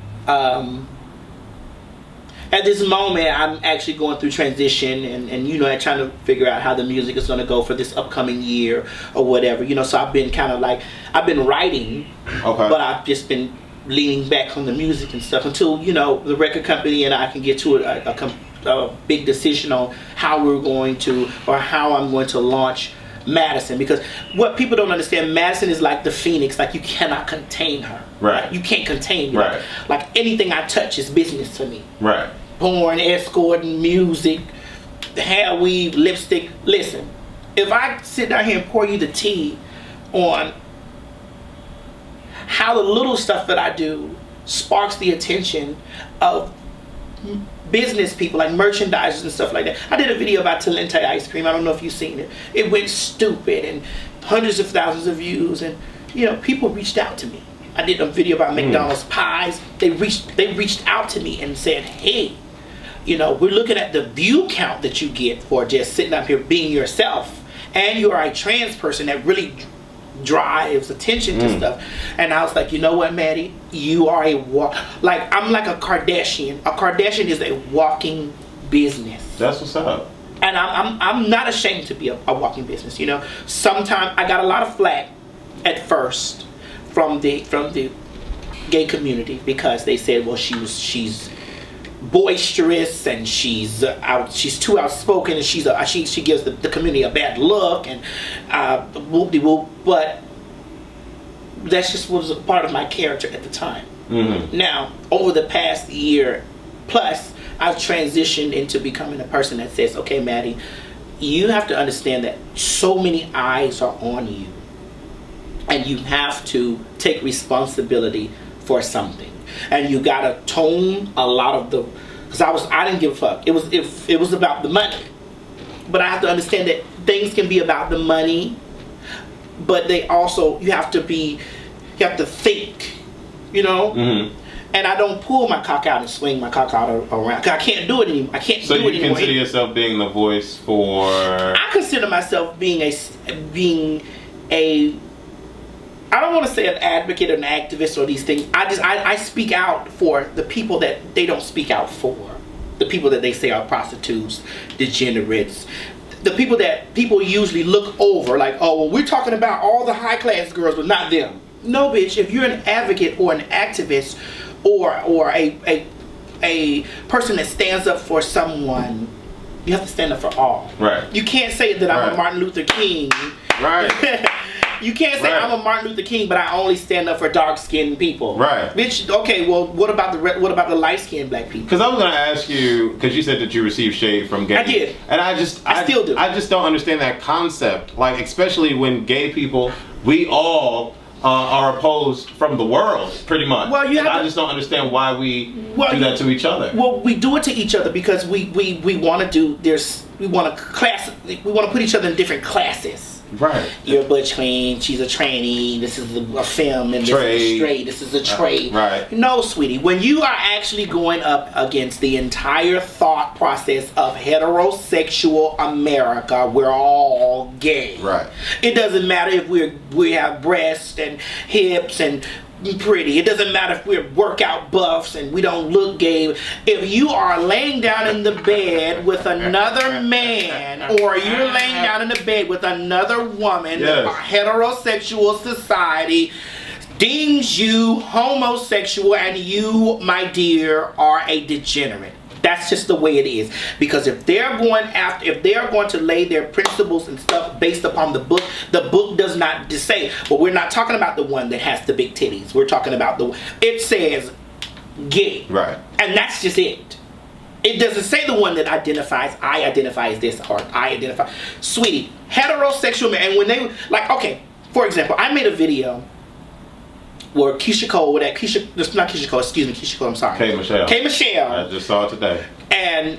At this moment, I'm actually going through transition and you know, trying to figure out how the music is going to go for this upcoming year or whatever. You know, so I've been kind of like, I've been writing, but I've just been leaning back on the music and stuff until, you know, the record company and I can get to a big decision on how we're going to, or how I'm going to launch Madison. Because what people don't understand, Madison is like the phoenix. Like, you cannot contain her. Right. You can't contain me. Right. Like anything I touch is business to me. Right. Porn, escorting, music, hair weave, lipstick. Listen, if I sit down here and pour you the tea on how the little stuff that I do sparks the attention of business people, like merchandisers and stuff like that. I did a video about Talente ice cream. I don't know if you've seen it. It went stupid and hundreds of thousands of views, and you know, people reached out to me. I did a video about McDonald's pies. They reached out to me and said, hey, you know, we're looking at the view count that you get for just sitting up here being yourself, and you are a trans person that really drives attention to stuff. And I was like, you know what, Maddie, you are I'm like a Kardashian. A Kardashian is a walking business. That's what's up. And I'm not ashamed to be a walking business. You know, sometimes I got a lot of flack at first from the gay community because they said, well, she's boisterous and she's too outspoken and she gives the community a bad look and whoop-de-whoop. But that's just was a part of my character at the time. Mm-hmm. Now, over the past year plus, I've transitioned into becoming a person that says, okay, Maddie, you have to understand that so many eyes are on you and you have to take responsibility for something. And you gotta tone a lot of the, because I didn't give a fuck. It was about the money. But I have to understand that things can be about the money, but they also, you have to think, you know? Mm-hmm. And I don't pull my cock out and swing my cock out around. Cause I can't do it anymore. I can't do it anymore. So you consider yourself being the voice for... I consider myself being a I don't want to say an advocate or an activist or these things. I speak out for the people that they don't speak out for. The people that they say are prostitutes, degenerates. The people that people usually look over like, oh, well, we're talking about all the high class girls, but not them. No, bitch, if you're an advocate or an activist or a person that stands up for someone, you have to stand up for all. Right. You can't say that I'm a Martin Luther King. Right. You can't say I'm a Martin Luther King, but I only stand up for dark-skinned people. Right. Bitch, okay, well, what about the light-skinned black people? Because I was going to ask you, because you said that you received shade from gays. I did. And I still do. I just don't understand that concept. Like, especially when gay people, we all are opposed from the world, pretty much. Well, I just don't understand why we do that to each other. Well, we do it to each other because we want to put each other in different classes. Right. You're a butch queen, she's a tranny, this is a femme, and this is a straight, this is a trait. Right. No, sweetie. When you are actually going up against the entire thought process of heterosexual America, we're all gay. Right. It doesn't matter if we have breasts and hips and pretty. It doesn't matter if we're workout buffs and we don't look gay. If you are laying down in the bed with another man, or you're laying down in the bed with another woman, our heterosexual society deems you homosexual, and you, my dear, are a degenerate. That's just the way it is. Because if they're going to lay their principles and stuff based upon the book does not say. But we're not talking about the one that has the big titties. We're talking about it says gay. Right. And that's just it. It doesn't say the one that identifies, I identify as this, or I identify. Sweetie, heterosexual men, and when they, like, okay, for example, I made a video where Keisha Cole, I'm sorry. K. Michelle. I just saw it today. And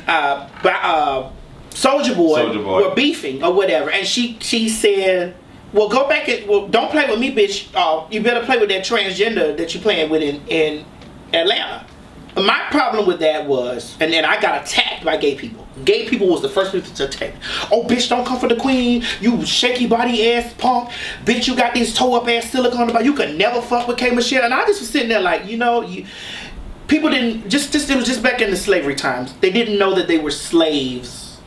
Soulja Boy were beefing or whatever. And she said, well, go back don't play with me, bitch. You better play with that transgender that you're playing with in Atlanta. My problem with that was, and then I got attacked by gay people. Gay people was the first people to attack. Oh, bitch, don't come for the queen. You shaky body ass punk. Bitch, you got these toe up ass silicone about. You could never fuck with K. Michelle. And I just was sitting there like, people didn't, it was just back in the slavery times. They didn't know that they were slaves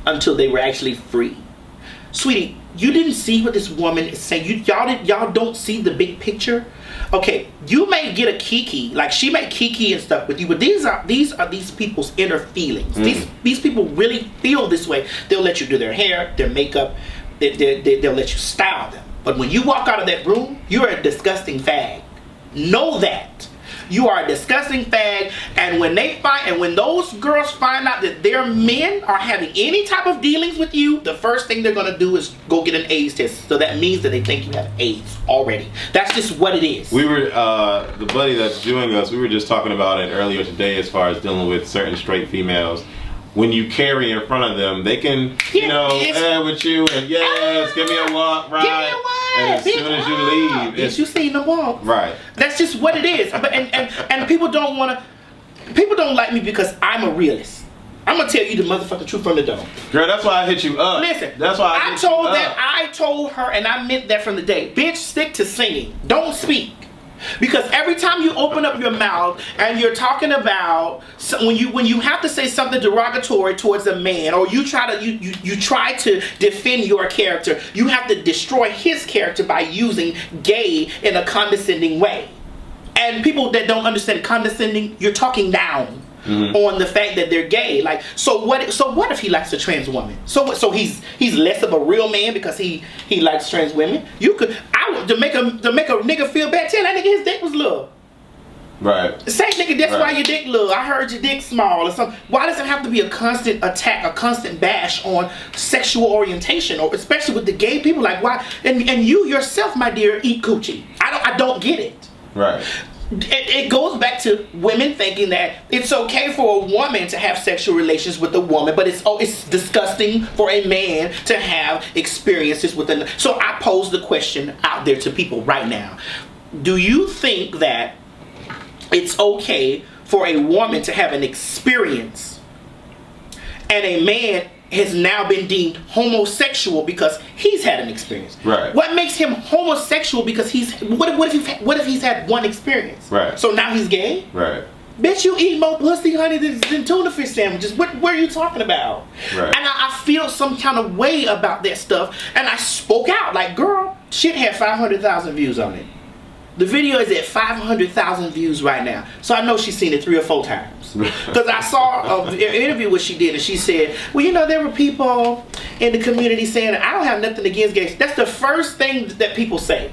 until they were actually free. Sweetie, you didn't see what this woman is saying. Y'all don't see the big picture. Okay, you may get a kiki, like she may kiki and stuff with you, but these are these people's inner feelings. These people really feel this way. They'll let you do their hair, their makeup, they'll let you style them. But when you walk out of that room, you're a disgusting fag. Know that. You are a disgusting fag, and when those girls find out that their men are having any type of dealings with you, the first thing they're gonna do is go get an AIDS test. So that means that they think you have AIDS already. That's just what it is. We were the buddy that's doing us. We were just talking about it earlier today, as far as dealing with certain straight females. When you carry in front of them, they can, with you and give me a walk, right? Give me a walk. And as soon as you leave, you see them walk. Right. That's just what it is. But and people don't like me because I'm a realist. I'm gonna tell you the motherfucking truth from the door. Girl, that's why I hit you up. Listen, that's why I told her, and I meant that from the day. Bitch, stick to singing. Don't speak. Because every time you open up your mouth and you're talking about when you have to say something derogatory towards a man, or you try to defend your character, you have to destroy his character by using gay in a condescending way. And people that don't understand condescending, you're talking down on the fact that they're gay. Like, so what if he likes a trans woman? So he's less of a real man because he likes trans women? To make a nigga feel bad, tell that nigga his dick was little. Right. Say, nigga, that's why your dick little. I heard your dick small or something. Why does it have to be a constant attack, a constant bash on sexual orientation, or especially with the gay people? Like, why? And you yourself, my dear, eat coochie. I don't get it. Right. It goes back to women thinking that it's okay for a woman to have sexual relations with a woman, but it's disgusting for a man to have experiences with another. So I pose the question out there to people right now. Do you think that it's okay for a woman to have an experience and a man has now been deemed homosexual because he's had an experience? Right. What makes him homosexual because what if he's had one experience? Right. So now he's gay? Right. Bitch, you eat more pussy, honey, than tuna fish sandwiches. What are you talking about? Right. And I feel some kind of way about that stuff, and I spoke out like, girl, shit had 500,000 views on it. The video is at 500,000 views right now. So I know she's seen it 3 or 4 times. Because I saw an interview what she did, and she said, well, you know, there were people in the community saying, I don't have nothing against gays. That's the first thing that people say.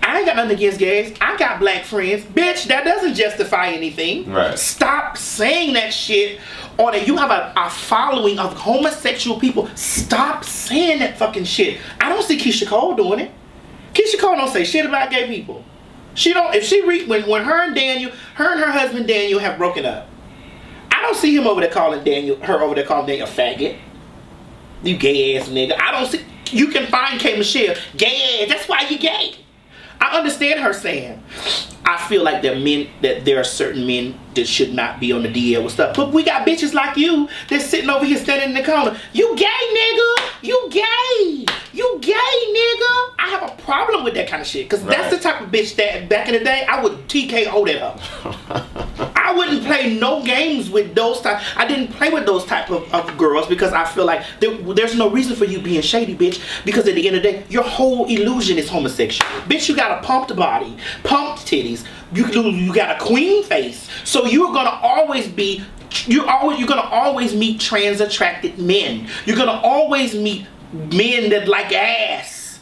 I ain't got nothing against gays. I got black friends. Bitch, that doesn't justify anything. Right. Stop saying that shit on it. You have a following of homosexual people. Stop saying that fucking shit. I don't see Keisha Cole doing it. Keisha Cole don't say shit about gay people. She don't. If she when her and her husband Daniel have broken up, I don't see him over there calling Daniel a faggot. You gay ass nigga. I don't see. You can find K Michelle gay ass. That's why you gay. I understand her saying, I feel like that there are certain men that should not be on the DL with stuff. But we got bitches like you that's sitting over here standing in the corner. You gay, nigga. You gay. You gay, nigga. I have a problem with that kind of shit. Because that's the type of bitch that back in the day, I would TKO that up. I wouldn't play no games with those type. I didn't play with those type of girls because I feel like there's no reason for you being shady, bitch. Because at the end of the day, your whole illusion is homosexual. Bitch, you got a pumped body, pumped titties. You got a queen face. So you're gonna always be. You're gonna always meet trans attracted men. You're gonna always meet men that like ass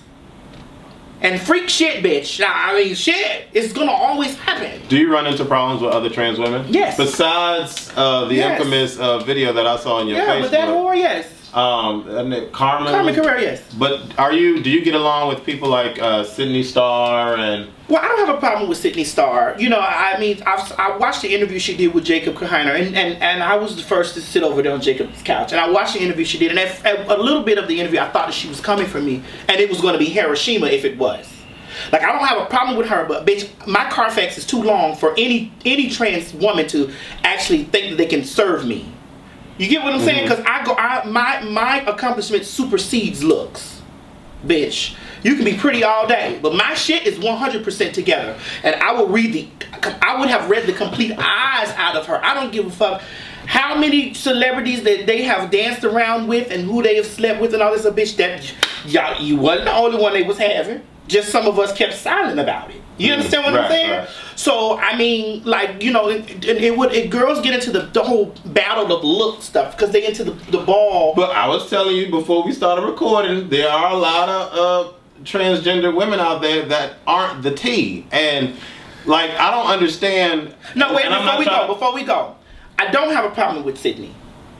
and freak shit, bitch. I mean, shit. It's gonna always happen. Do you run into problems with other trans women? Yes. Besides the infamous video that I saw on your Facebook. Yeah, with that whore, yes. Carmen Carrera, yes. But do you get along with people like Sydney Starr and? Well, I don't have a problem with Sydney Starr. You know, I mean, I watched the interview she did with Jacob Kahiner, and I was the first to sit over there on Jacob's couch, and I watched the interview she did, and at a little bit of the interview, I thought that she was coming for me, and it was going to be Hiroshima if it was. Like, I don't have a problem with her, but bitch, my Carfax is too long for any trans woman to actually think that they can serve me. You get what I'm saying? Because my accomplishment supersedes looks, bitch. You can be pretty all day, but my shit is 100% together, and I would have read the complete eyes out of her. I don't give a fuck how many celebrities that they have danced around with and who they have slept with and all this. A bitch that you wasn't the only one they was having. Just some of us kept silent about it. You understand what I'm saying? Right. So I mean, like, you know, girls get into the whole battle of look stuff because they into the ball. But I was telling you before we started recording, there are a lot of transgender women out there that aren't the T, and like I don't understand. No, wait. Before we go, I don't have a problem with Sydney.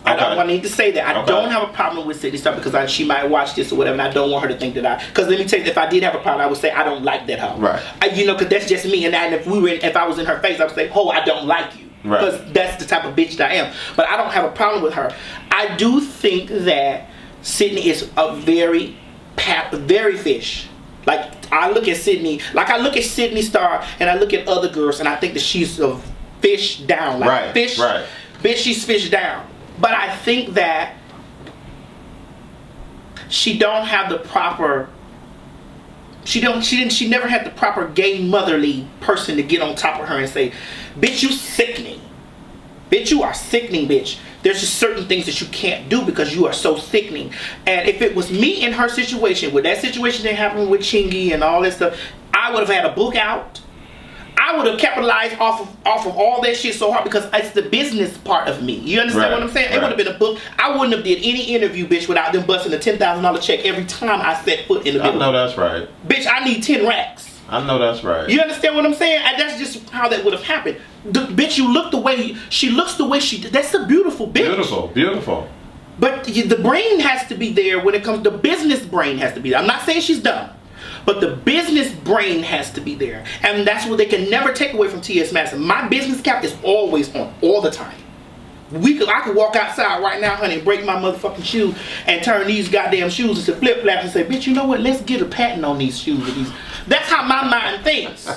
Okay. I need to say that. I don't have a problem with Sydney Starr because she might watch this or whatever, and I don't want her to think that because let me tell you, if I did have a problem, I would say I don't like that hoe. Right. You know, because that's just me, and if I was in her face, I would say, oh, I don't like you. Right. Because that's the type of bitch that I am. But I don't have a problem with her. I do think that Sydney is a very fish. Like, I look at Sydney Starr, and I look at other girls, and I think that she's a fish down. Like, right. Fish. Right. Bitch, she's fish down. But I think that she don't have the proper. She never had the proper gay motherly person to get on top of her and say, "Bitch, you sickening. Bitch, you are sickening, bitch." There's just certain things that you can't do because you are so sickening. And if it was me in her situation, with that situation that happened with Chingy and all that stuff, I would have had a book out. I would have capitalized off of all that shit so hard because it's the business part of me. You understand what I'm saying? It would have been a book. I wouldn't have did any interview, bitch, without them busting a $10,000 check every time I set foot in the building. I know that's right. Bitch, I need 10 racks. I know that's right. You understand what I'm saying? And that's just how that would have happened. Bitch, you look the way she looks, the way she. That's a beautiful bitch. Beautiful, beautiful. But the brain has to be there when it comes. The business brain has to be there. I'm not saying she's dumb, but the business brain has to be there, and that's what they can never take away from Ts Madison. My business cap is always on, all the time. I could walk outside right now, honey, and break my motherfucking shoe and turn these goddamn shoes into flip flops and say, bitch, you know what? Let's get a patent on these shoes. That's how my mind thinks.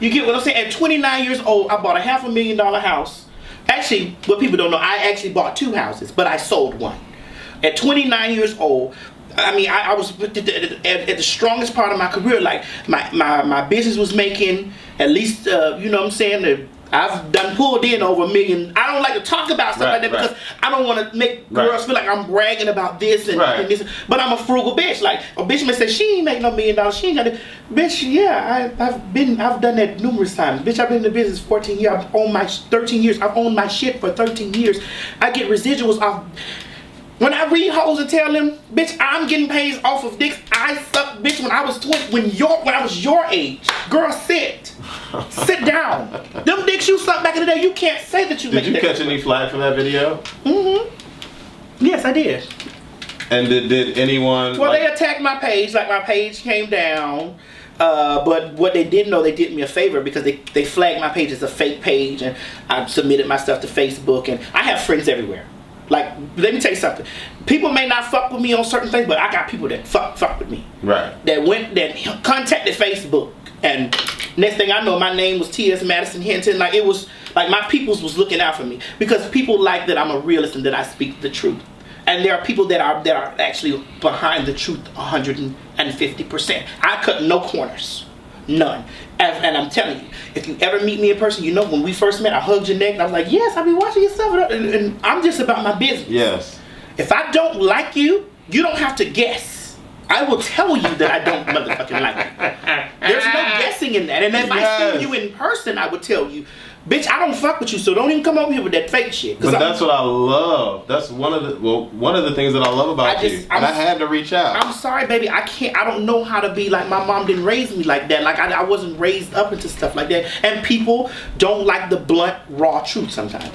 You get what I'm saying? At 29 years old, I bought a $500,000 house. Actually, what people don't know, I actually bought 2 houses, but I sold one. At 29 years old, I mean, I was at the strongest part of my career. Like, my business was making at least, you know what I'm saying, I've done pulled in over $1 million. I don't like to talk about stuff like that because I don't want to make girls feel like I'm bragging about this and this. But I'm a frugal bitch. Like, a bitch may say she ain't make no $1 million. She ain't got it. Bitch, yeah, I've done that numerous times. Bitch, I've been in the business 14 years. I've owned my 13 years. I've owned my shit for 13 years. I get residuals off. When I read hoes and tell them, bitch, I'm getting paid off of dicks I sucked, bitch, when I was 20, when I was your age. Girl, sit down. Them dicks you sucked back in the day, you can't say that you Did you catch any flack from that video? Yes, I did. And did anyone? Well, they attacked my page, like my page came down. But what they didn't know, they did me a favor because they flagged my page as a fake page, and I submitted my stuff to Facebook, and I have friends everywhere. Like, let me tell you something. People may not fuck with me on certain things, but I got people that fuck with me. Right. That contacted Facebook, and next thing I know, my name was Ts Madison Hinton. Like, it was like my peoples was looking out for me because people like that I'm a realist and that I speak the truth. And there are people that are actually behind the truth 150%. I cut no corners. None. And I'm telling you, if you ever meet me in person, you know when we first met, I hugged your neck and I was like, yes, I've been watching your stuff. And I'm just about my business. Yes. If I don't like you, you don't have to guess. I will tell you that I don't motherfucking like you. There's no guessing in that. And if I see you in person, I would tell you, bitch, I don't fuck with you, so don't even come over here with that fake shit. But that's what I love. That's one of the things that I love about you. And I had to reach out. I'm sorry, baby. I don't know how to be like my mom didn't raise me like that. Like I wasn't raised up into stuff like that. And people don't like the blunt, raw truth sometimes.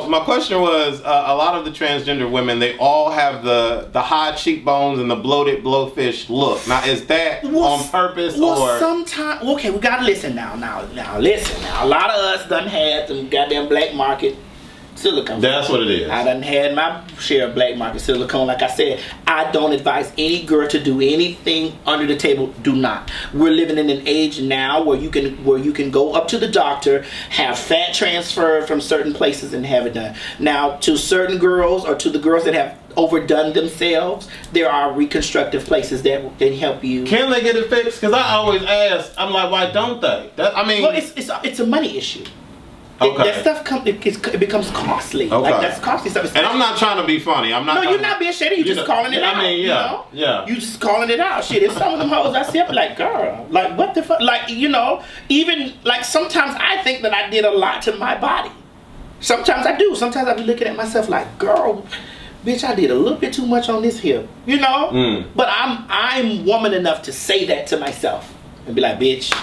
My question was, a lot of the transgender women, they all have the high cheekbones and the bloated blowfish look. Now, is that on purpose or? Sometimes, okay, we gotta listen now. Listen now. A lot of us done had some goddamn black market silicone. That's what it is. I done had my share of black market silicone. Like I said, I don't advise any girl to do anything under the table. Do not. We're living in an age now where you can go up to the doctor, have fat transferred from certain places and have it done. Now, to certain girls or to the girls that have overdone themselves, there are reconstructive places that can help you. Can they get it fixed? Because I always ask, I'm like, why don't they? Well, it's a money issue. Okay. That stuff it becomes costly. Okay. Like, that's costly stuff. And I'm not trying to be funny. I'm not. No, you're not being shady. You're just calling it out. I mean, yeah. You just calling it out. Shit, it's some of them hoes I see. I'm like, girl, like what the fuck? Like, even like sometimes I think that I did a lot to my body. Sometimes I do. Sometimes I be looking at myself like, girl, bitch, I did a little bit too much on this hip. But I'm woman enough to say that to myself and be like, bitch.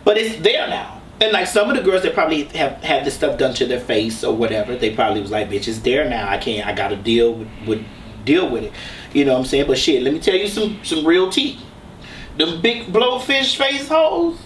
But it's there now. And like some of the girls that probably have had this stuff done to their face or whatever, they probably was like, bitch, it's there now. I gotta deal with it. You know what I'm saying? But shit, let me tell you some real tea. Them big blowfish face hoes,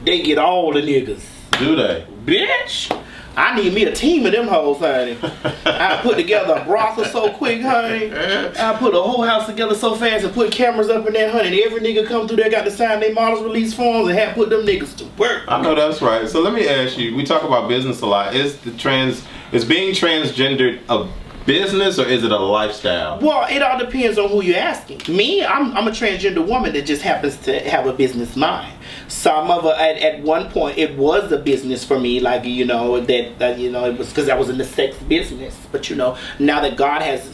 they get all the niggas. Do they? Bitch. I need me a team of them hoes, honey. I put together a brothel so quick, honey. I put a whole house together so fast and put cameras up in there, honey. And every nigga come through there got to sign their models release forms and have put them niggas to work. I know that's right. So let me ask you, we talk about business a lot. Is being transgendered a business or is it a lifestyle? Well, it all depends on who you're asking. Me, I'm a transgender woman that just happens to have a business mind. Some of at one point it was a business for me, like it was because I was in the sex business. But now that God has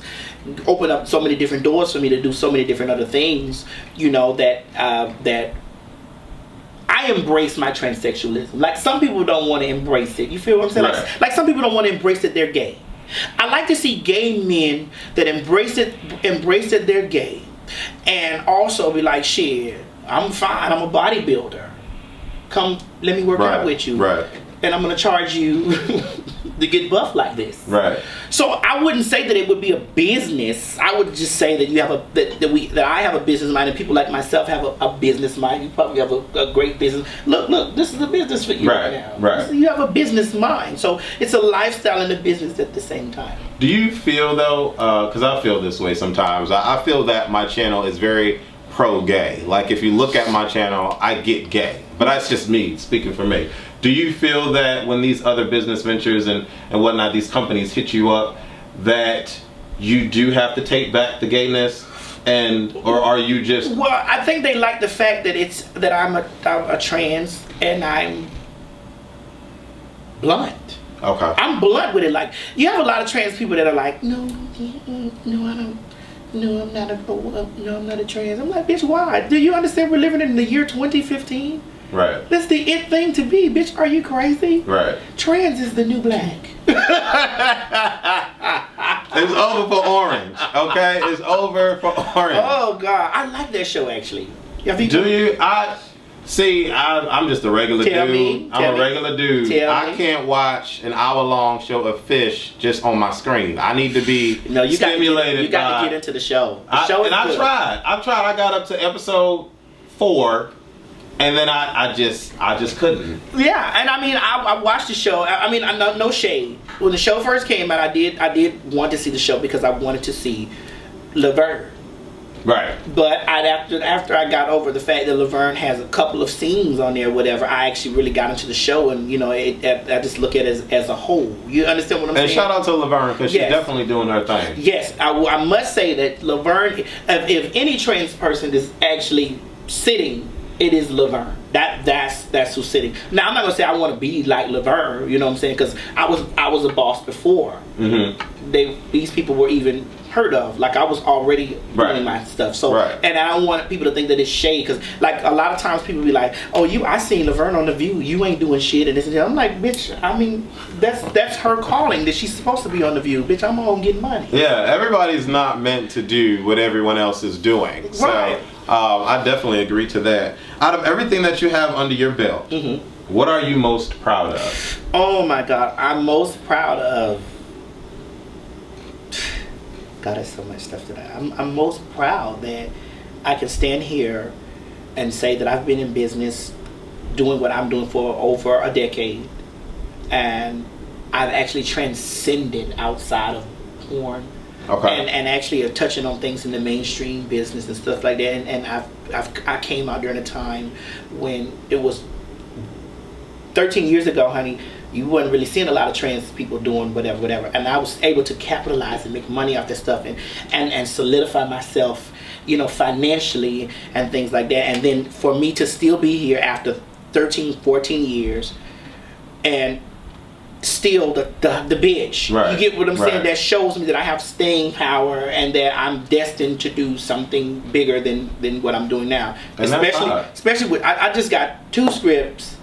opened up so many different doors for me to do so many different other things, that I I embrace my transsexualism. Like some people don't want to embrace it. You feel what I'm saying? Right. Like some people don't want to embrace that they're gay. I like to see gay men that embrace that they're gay, and also be like, shit, I'm fine. I'm a bodybuilder. Come, let me work out with you. Right. And I'm gonna charge you to get buff like this. Right. So I wouldn't say that it would be a business. I would just say that you have that I have a business mind, and people like myself have a business mind. You probably have a great business. Look, this is a business for you right now. Right. You have a business mind. So it's a lifestyle and a business at the same time. Do you feel though, because I feel this way sometimes, I feel that my channel is very pro-gay. Like if you look at my channel, I get gay. But that's just me, speaking for me. Do you feel that when these other business ventures and whatnot, these companies hit you up, that you do have to take back the gayness, or are you just... Well, I think they like the fact that I'm a trans and I'm blunt. Okay. I'm blunt with it. Like, you have a lot of trans people that are like, no, I don't. No, I'm not a trans. I'm like, bitch, why? Do you understand we're living in the year 2015? Right. That's the it thing to be, bitch. Are you crazy? Right. Trans is the new black. It's over for orange, okay? It's over for orange. Oh God, I like that show actually. Do you? I'm just a regular dude. I'm a regular dude. I can't watch an hour-long show of fish just on my screen. I need to be stimulated. You got to get into the show. I tried. I got up to episode 4, and then I just couldn't. Yeah, and I mean, I watched the show. I mean, no shade. When the show first came out, I did want to see the show because I wanted to see Laverne. Right. But after I got over the fact that Laverne has a couple of scenes on there, whatever, I actually really got into the show, and I just look at it as a whole. You understand what I'm saying? And shout out to Laverne because she's definitely doing her thing. Yes, I must say that Laverne, if any trans person is actually sitting, it is Laverne. That's who's sitting. Now I'm not gonna say I want to be like Laverne, you know what I'm saying? Because I was a boss before. Mm-hmm. These people were even heard of. Like I was already doing my stuff. So and I don't want people to think that it's shade, because like a lot of times people be like, oh, I seen Laverne on The View, you ain't doing shit and this and that. I'm like, bitch, I mean that's her calling, that she's supposed to be on The View. Bitch, I'm home getting money. Yeah, everybody's not meant to do what everyone else is doing. So I definitely agree to that. Out of everything that you have under your belt, what are you most proud of? Oh my God, I'm most proud of, God, there's so much stuff that I'm most proud that I can stand here and say that I've been in business doing what I'm doing for over a decade, and I've actually transcended outside of porn. Okay. And actually are touching on things in the mainstream business and stuff like that. And I came out during a time when it was 13 years ago, honey. You wasn't really seeing a lot of trans people doing whatever. And I was able to capitalize and make money off this stuff and solidify myself, financially and things like that. And then for me to still be here after 13, 14 years and still the bitch. Right. You get what I'm saying? That shows me that I have staying power and that I'm destined to do something bigger than what I'm doing now. And especially with I just got 2 scripts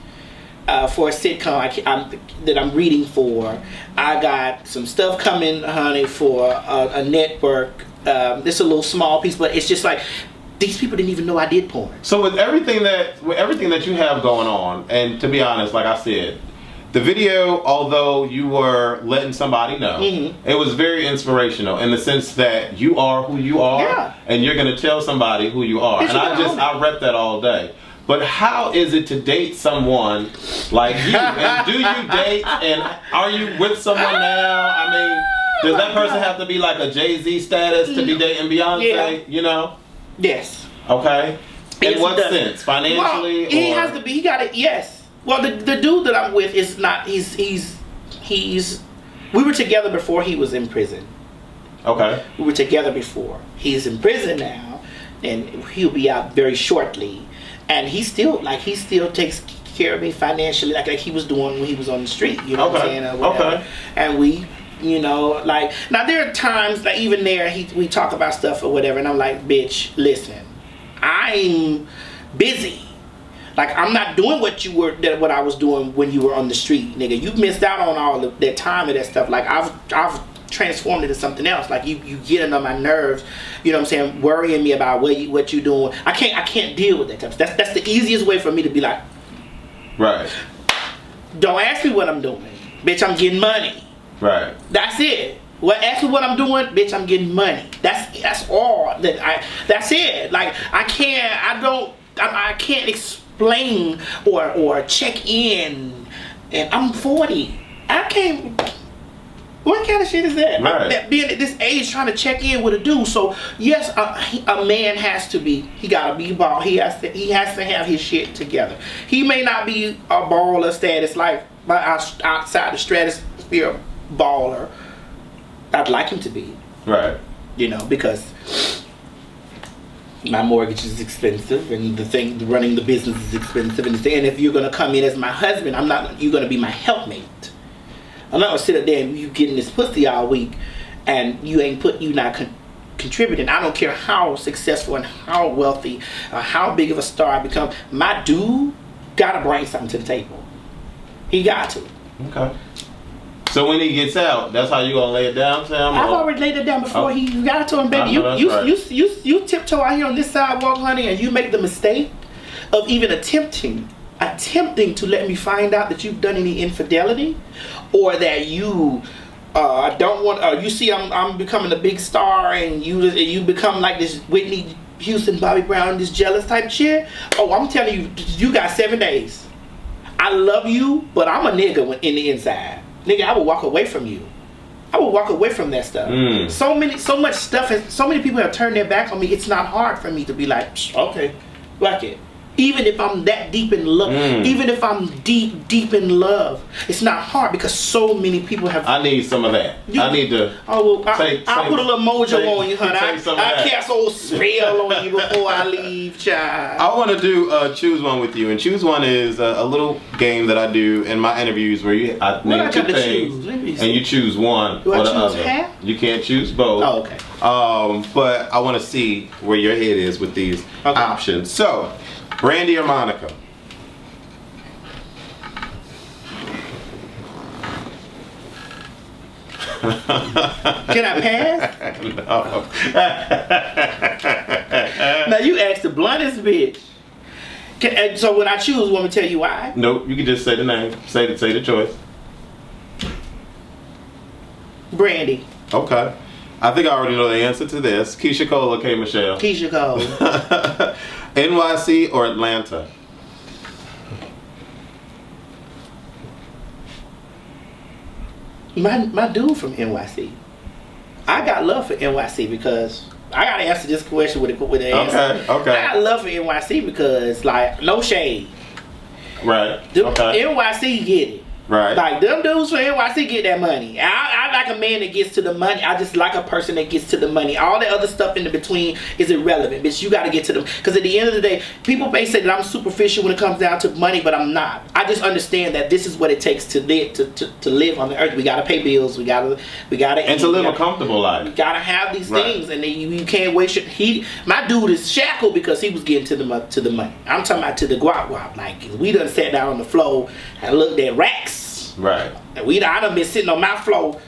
for a sitcom that I'm reading for. I got some stuff coming, honey, for a network. It's a little small piece, but it's just like these people didn't even know I did porn. So with everything that you have going on, and to be honest, like I said, the video, although you were letting somebody know, it was very inspirational in the sense that you are who you are, and you're going to tell somebody who you are. And I rep that all day. But how is it to date someone like you? And do you date? And are you with someone now? I mean, does that person have to be like a Jay-Z status to be dating Beyonce? Yeah. Yes. Okay. In what sense? Financially? Well, he has to be. He got it. Yes. Well, the dude that I'm with is not. He's. We were together before he was in prison. Okay. We were together before. He's in prison now, and he'll be out very shortly. And he still takes care of me financially, like he was doing when he was on the street. You know what I'm saying? Okay. And we, now there are times like even there we talk about stuff or whatever, and I'm like, bitch, listen, I'm busy. Like, I'm not doing what I was doing when you were on the street, nigga. You missed out on all of that time and that stuff. Like, I've transformed into something else. Like, you getting on my nerves, you know what I'm saying, worrying me about what you doing. I can't deal with that type of stuff. That's the easiest way for me to be like, right. Don't ask me what I'm doing, bitch. I'm getting money. Right. That's it. Well, ask me what I'm doing, bitch. I'm getting money. That's all that's it. Like, I can't explain or check in. And I'm 40. I can't. What kind of shit is that? Right. Being at this age, trying to check in with a dude. So yes, a man has to be. He gotta be ball. He has to have his shit together. He may not be a baller status like outside the stratosphere baller. I'd like him to be. Right. You know, because my mortgage is expensive, and running the business is expensive, and if you're gonna come in as my husband, you're gonna be my helpmate. I'm not gonna sit up there and you getting this pussy all week, and you not contributing. I don't care how successful and how wealthy, or how big of a star I become. My dude gotta bring something to the table. He got to. Okay. So when he gets out, that's how you gonna lay it down, Sam? I've already laid it down before he got to him, baby. You tiptoe out here on this sidewalk, honey, and you make the mistake of even attempting to let me find out that you've done any infidelity, or that you don't want. You see, I'm becoming a big star, and you become like this Whitney Houston, Bobby Brown, this jealous type shit. Oh, I'm telling you, you got 7 days. I love you, but I'm a nigga in the inside. Nigga, I will walk away from you. I will walk away from that stuff. So much stuff, so many people have turned their back on me. It's not hard for me to be like, okay, like it. Even if I'm that deep in love, even if I'm deep in love, it's not hard because so many people have. I need some of that. I need to. Oh, well, I'll put a little mojo on you, honey. I cast a whole spell on you before I leave, child. I want to do choose one with you, and choose one is a little game that I do in my interviews where I name 2 things, and you choose one or the other. Half? You can't choose both. Oh, okay. But I want to see where your head is with these options. So. Brandy or Monica? Can I pass? No. Now you asked the bluntest bitch. So when I choose, want me to tell you why? Nope, you can just say the name. Say the choice. Brandy. Okay. I think I already know the answer to this. Keisha Cole or K. Michelle? Keisha Cole. NYC or Atlanta? My dude from NYC. I got love for NYC because I gotta answer this question with the answer. Okay. I got love for NYC because, like, no shade. Right. NYC get it. Right. Like, them dudes from NYC get that money. I like a man that gets to the money. I just like a person that gets to the money. All the other stuff in the between is irrelevant, bitch. You got to get to them. Because at the end of the day, people may say that I'm superficial when it comes down to money, but I'm not. I just understand that this is what it takes to live on the earth. We got to pay bills. We got to and to live a comfortable life. We got to have these things, and then you can't waste your. My dude is shackled because he was getting to the money. I'm talking about to the guap. Like, we done sat down on the floor and looked at racks. Right. And I done been sitting on my floor.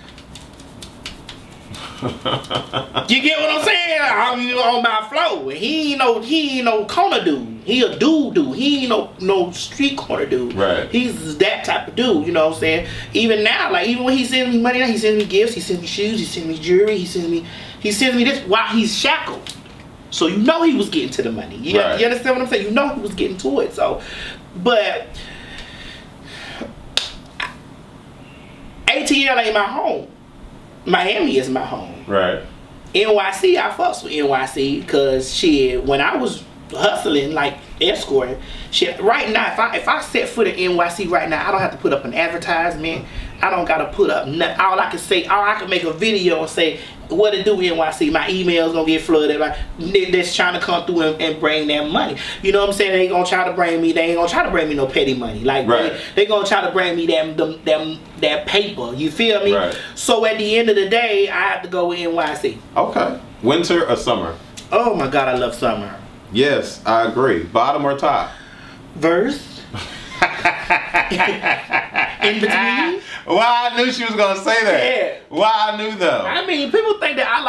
You get what I'm saying? I'm on my floor. And he ain't no corner dude. He a dude. He ain't no street corner dude. Right. He's that type of dude, you know what I'm saying? Even now, like, even when he sends me money now, he sends me gifts, he sends me shoes, he sends me jewelry, he sends me this while he's shackled. So you know he was getting to the money. You understand what I'm saying? You know he was getting to it. So, but ATL ain't my home. Miami is my home. Right. NYC, I fucks with NYC because shit, when I was hustling, like escorting, shit, right now, if I set foot in NYC right now, I don't have to put up an advertisement. I don't gotta put up nothing. All I can make a video and say what it do NYC. My email's gonna get flooded. Like, that's trying to come through and bring that money. You know what I'm saying? They ain't gonna try to bring me no petty money. Like, they gonna try to bring me that paper. You feel me? Right. So at the end of the day, I have to go with NYC. Okay. Winter or summer? Oh my God, I love summer. Yes, I agree. Bottom or top? verse. In between. Well, I knew she was gonna say that. Yeah. Well, I knew though. I mean, people think that I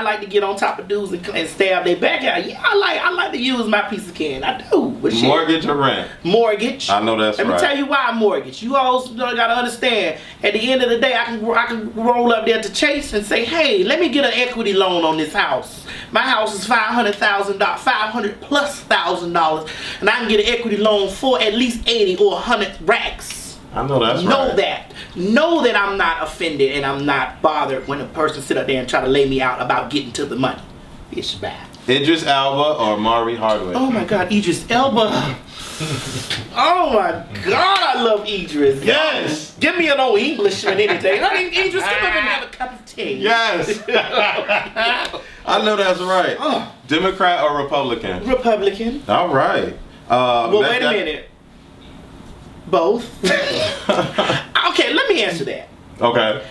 like to get on top of dudes and stab their back out. Yeah, I like to use my piece of can. I do. But shit. Mortgage or rent? Mortgage. I know that's right. Let me tell you why mortgage. You also gotta understand. At the end of the day, I can roll up there to Chase and say, hey, let me get an equity loan on this house. My house is $500,000, $500,000+, and I can get an equity loan for at least 80 or 100 racks. I know that's right. Know that I'm not offended and I'm not bothered when a person sit up there and try to lay me out about getting to the money. It's bad. Idris Elba or Maury Hardwick? Oh my God, Idris Elba. Oh my God, I love Idris. Yes. Give me an old Englishman anything. I mean, Idris, come up and have a cup of tea. Yes. I know that's right. Oh. Democrat or Republican? Republican. All right. Well, wait a minute. Both. Okay, let me answer that. Okay.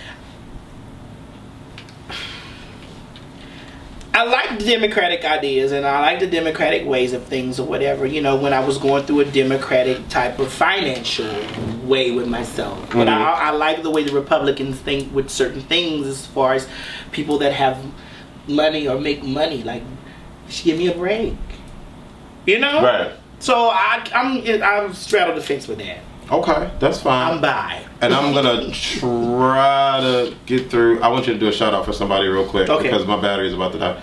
I like the democratic ideas and I like the democratic ways of things or whatever, you know, when I was going through a democratic type of financial way with myself. But I like the way the Republicans think with certain things as far as people that have money or make money. Like, just give me a break. You know? Right. So I'm straddled the fence with that. Okay, that's fine. I'm bi. And I'm gonna try to get through. I want you to do a shout out for somebody real quick because my battery is about to die.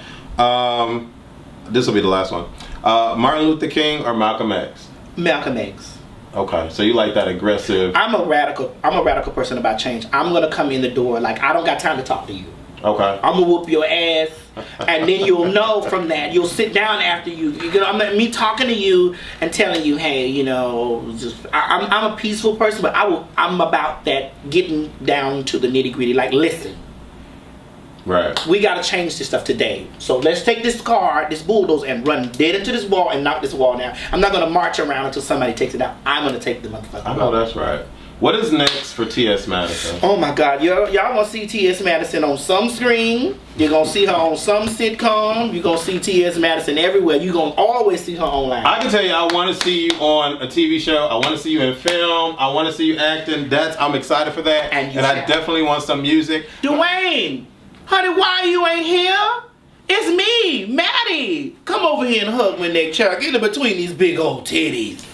This will be the last one. Martin Luther King or Malcolm X? Malcolm X. Okay, so you like that aggressive? I'm a radical person about change. I'm gonna come in the door like I don't got time to talk to you. Okay. I'm gonna whoop your ass, and then you'll know from that. You'll sit down after you. Me talking to you and telling you, hey, you know, I'm a peaceful person, but I'm about that getting down to the nitty gritty. Like, listen, right? We gotta change this stuff today. So let's take this car, this bulldozer, and run dead into this wall and knock this wall down. I'm not gonna march around until somebody takes it out. I'm gonna take the motherfucker. I know that's right. What is next for Ts Madison? Oh my God, y'all gonna see Ts Madison on some screen. You're gonna see her on some sitcom. You're gonna see Ts Madison everywhere. You're gonna always see her online. I can tell you, I want to see you on a TV show. I want to see you in film. I want to see you acting. I'm excited for that. And I definitely want some music. Dwayne, honey, why you ain't here? It's me, Maddie. Come over here and hug my neck, Chuck. Get in between these big old titties.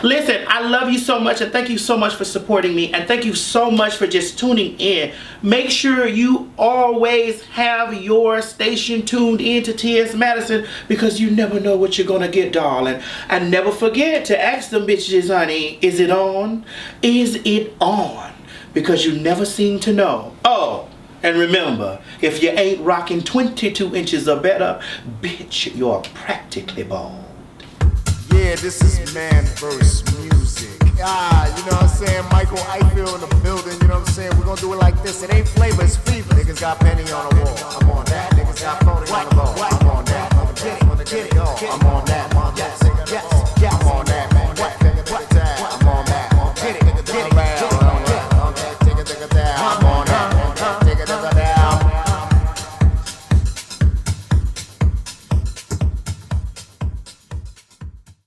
Listen, I love you so much and thank you so much for supporting me and thank you so much for just tuning in. Make sure you always have your station tuned in to Ts Madison because you never know what you're gonna get, darling. And never forget to ask them bitches, honey, is it on? Is it on? Because you never seem to know. Oh, and remember, if you ain't rocking 22 inches or better, bitch, you're practically bald. Yeah, this is man verse music. You know what I'm saying? Michael Eichel in the building, you know what I'm saying? We're gonna do it like this. It ain't flavor, it's fever. Niggas got penny on the wall. I'm on that. Niggas got phony on the ball. I'm on that. I'm on that. I'm on that.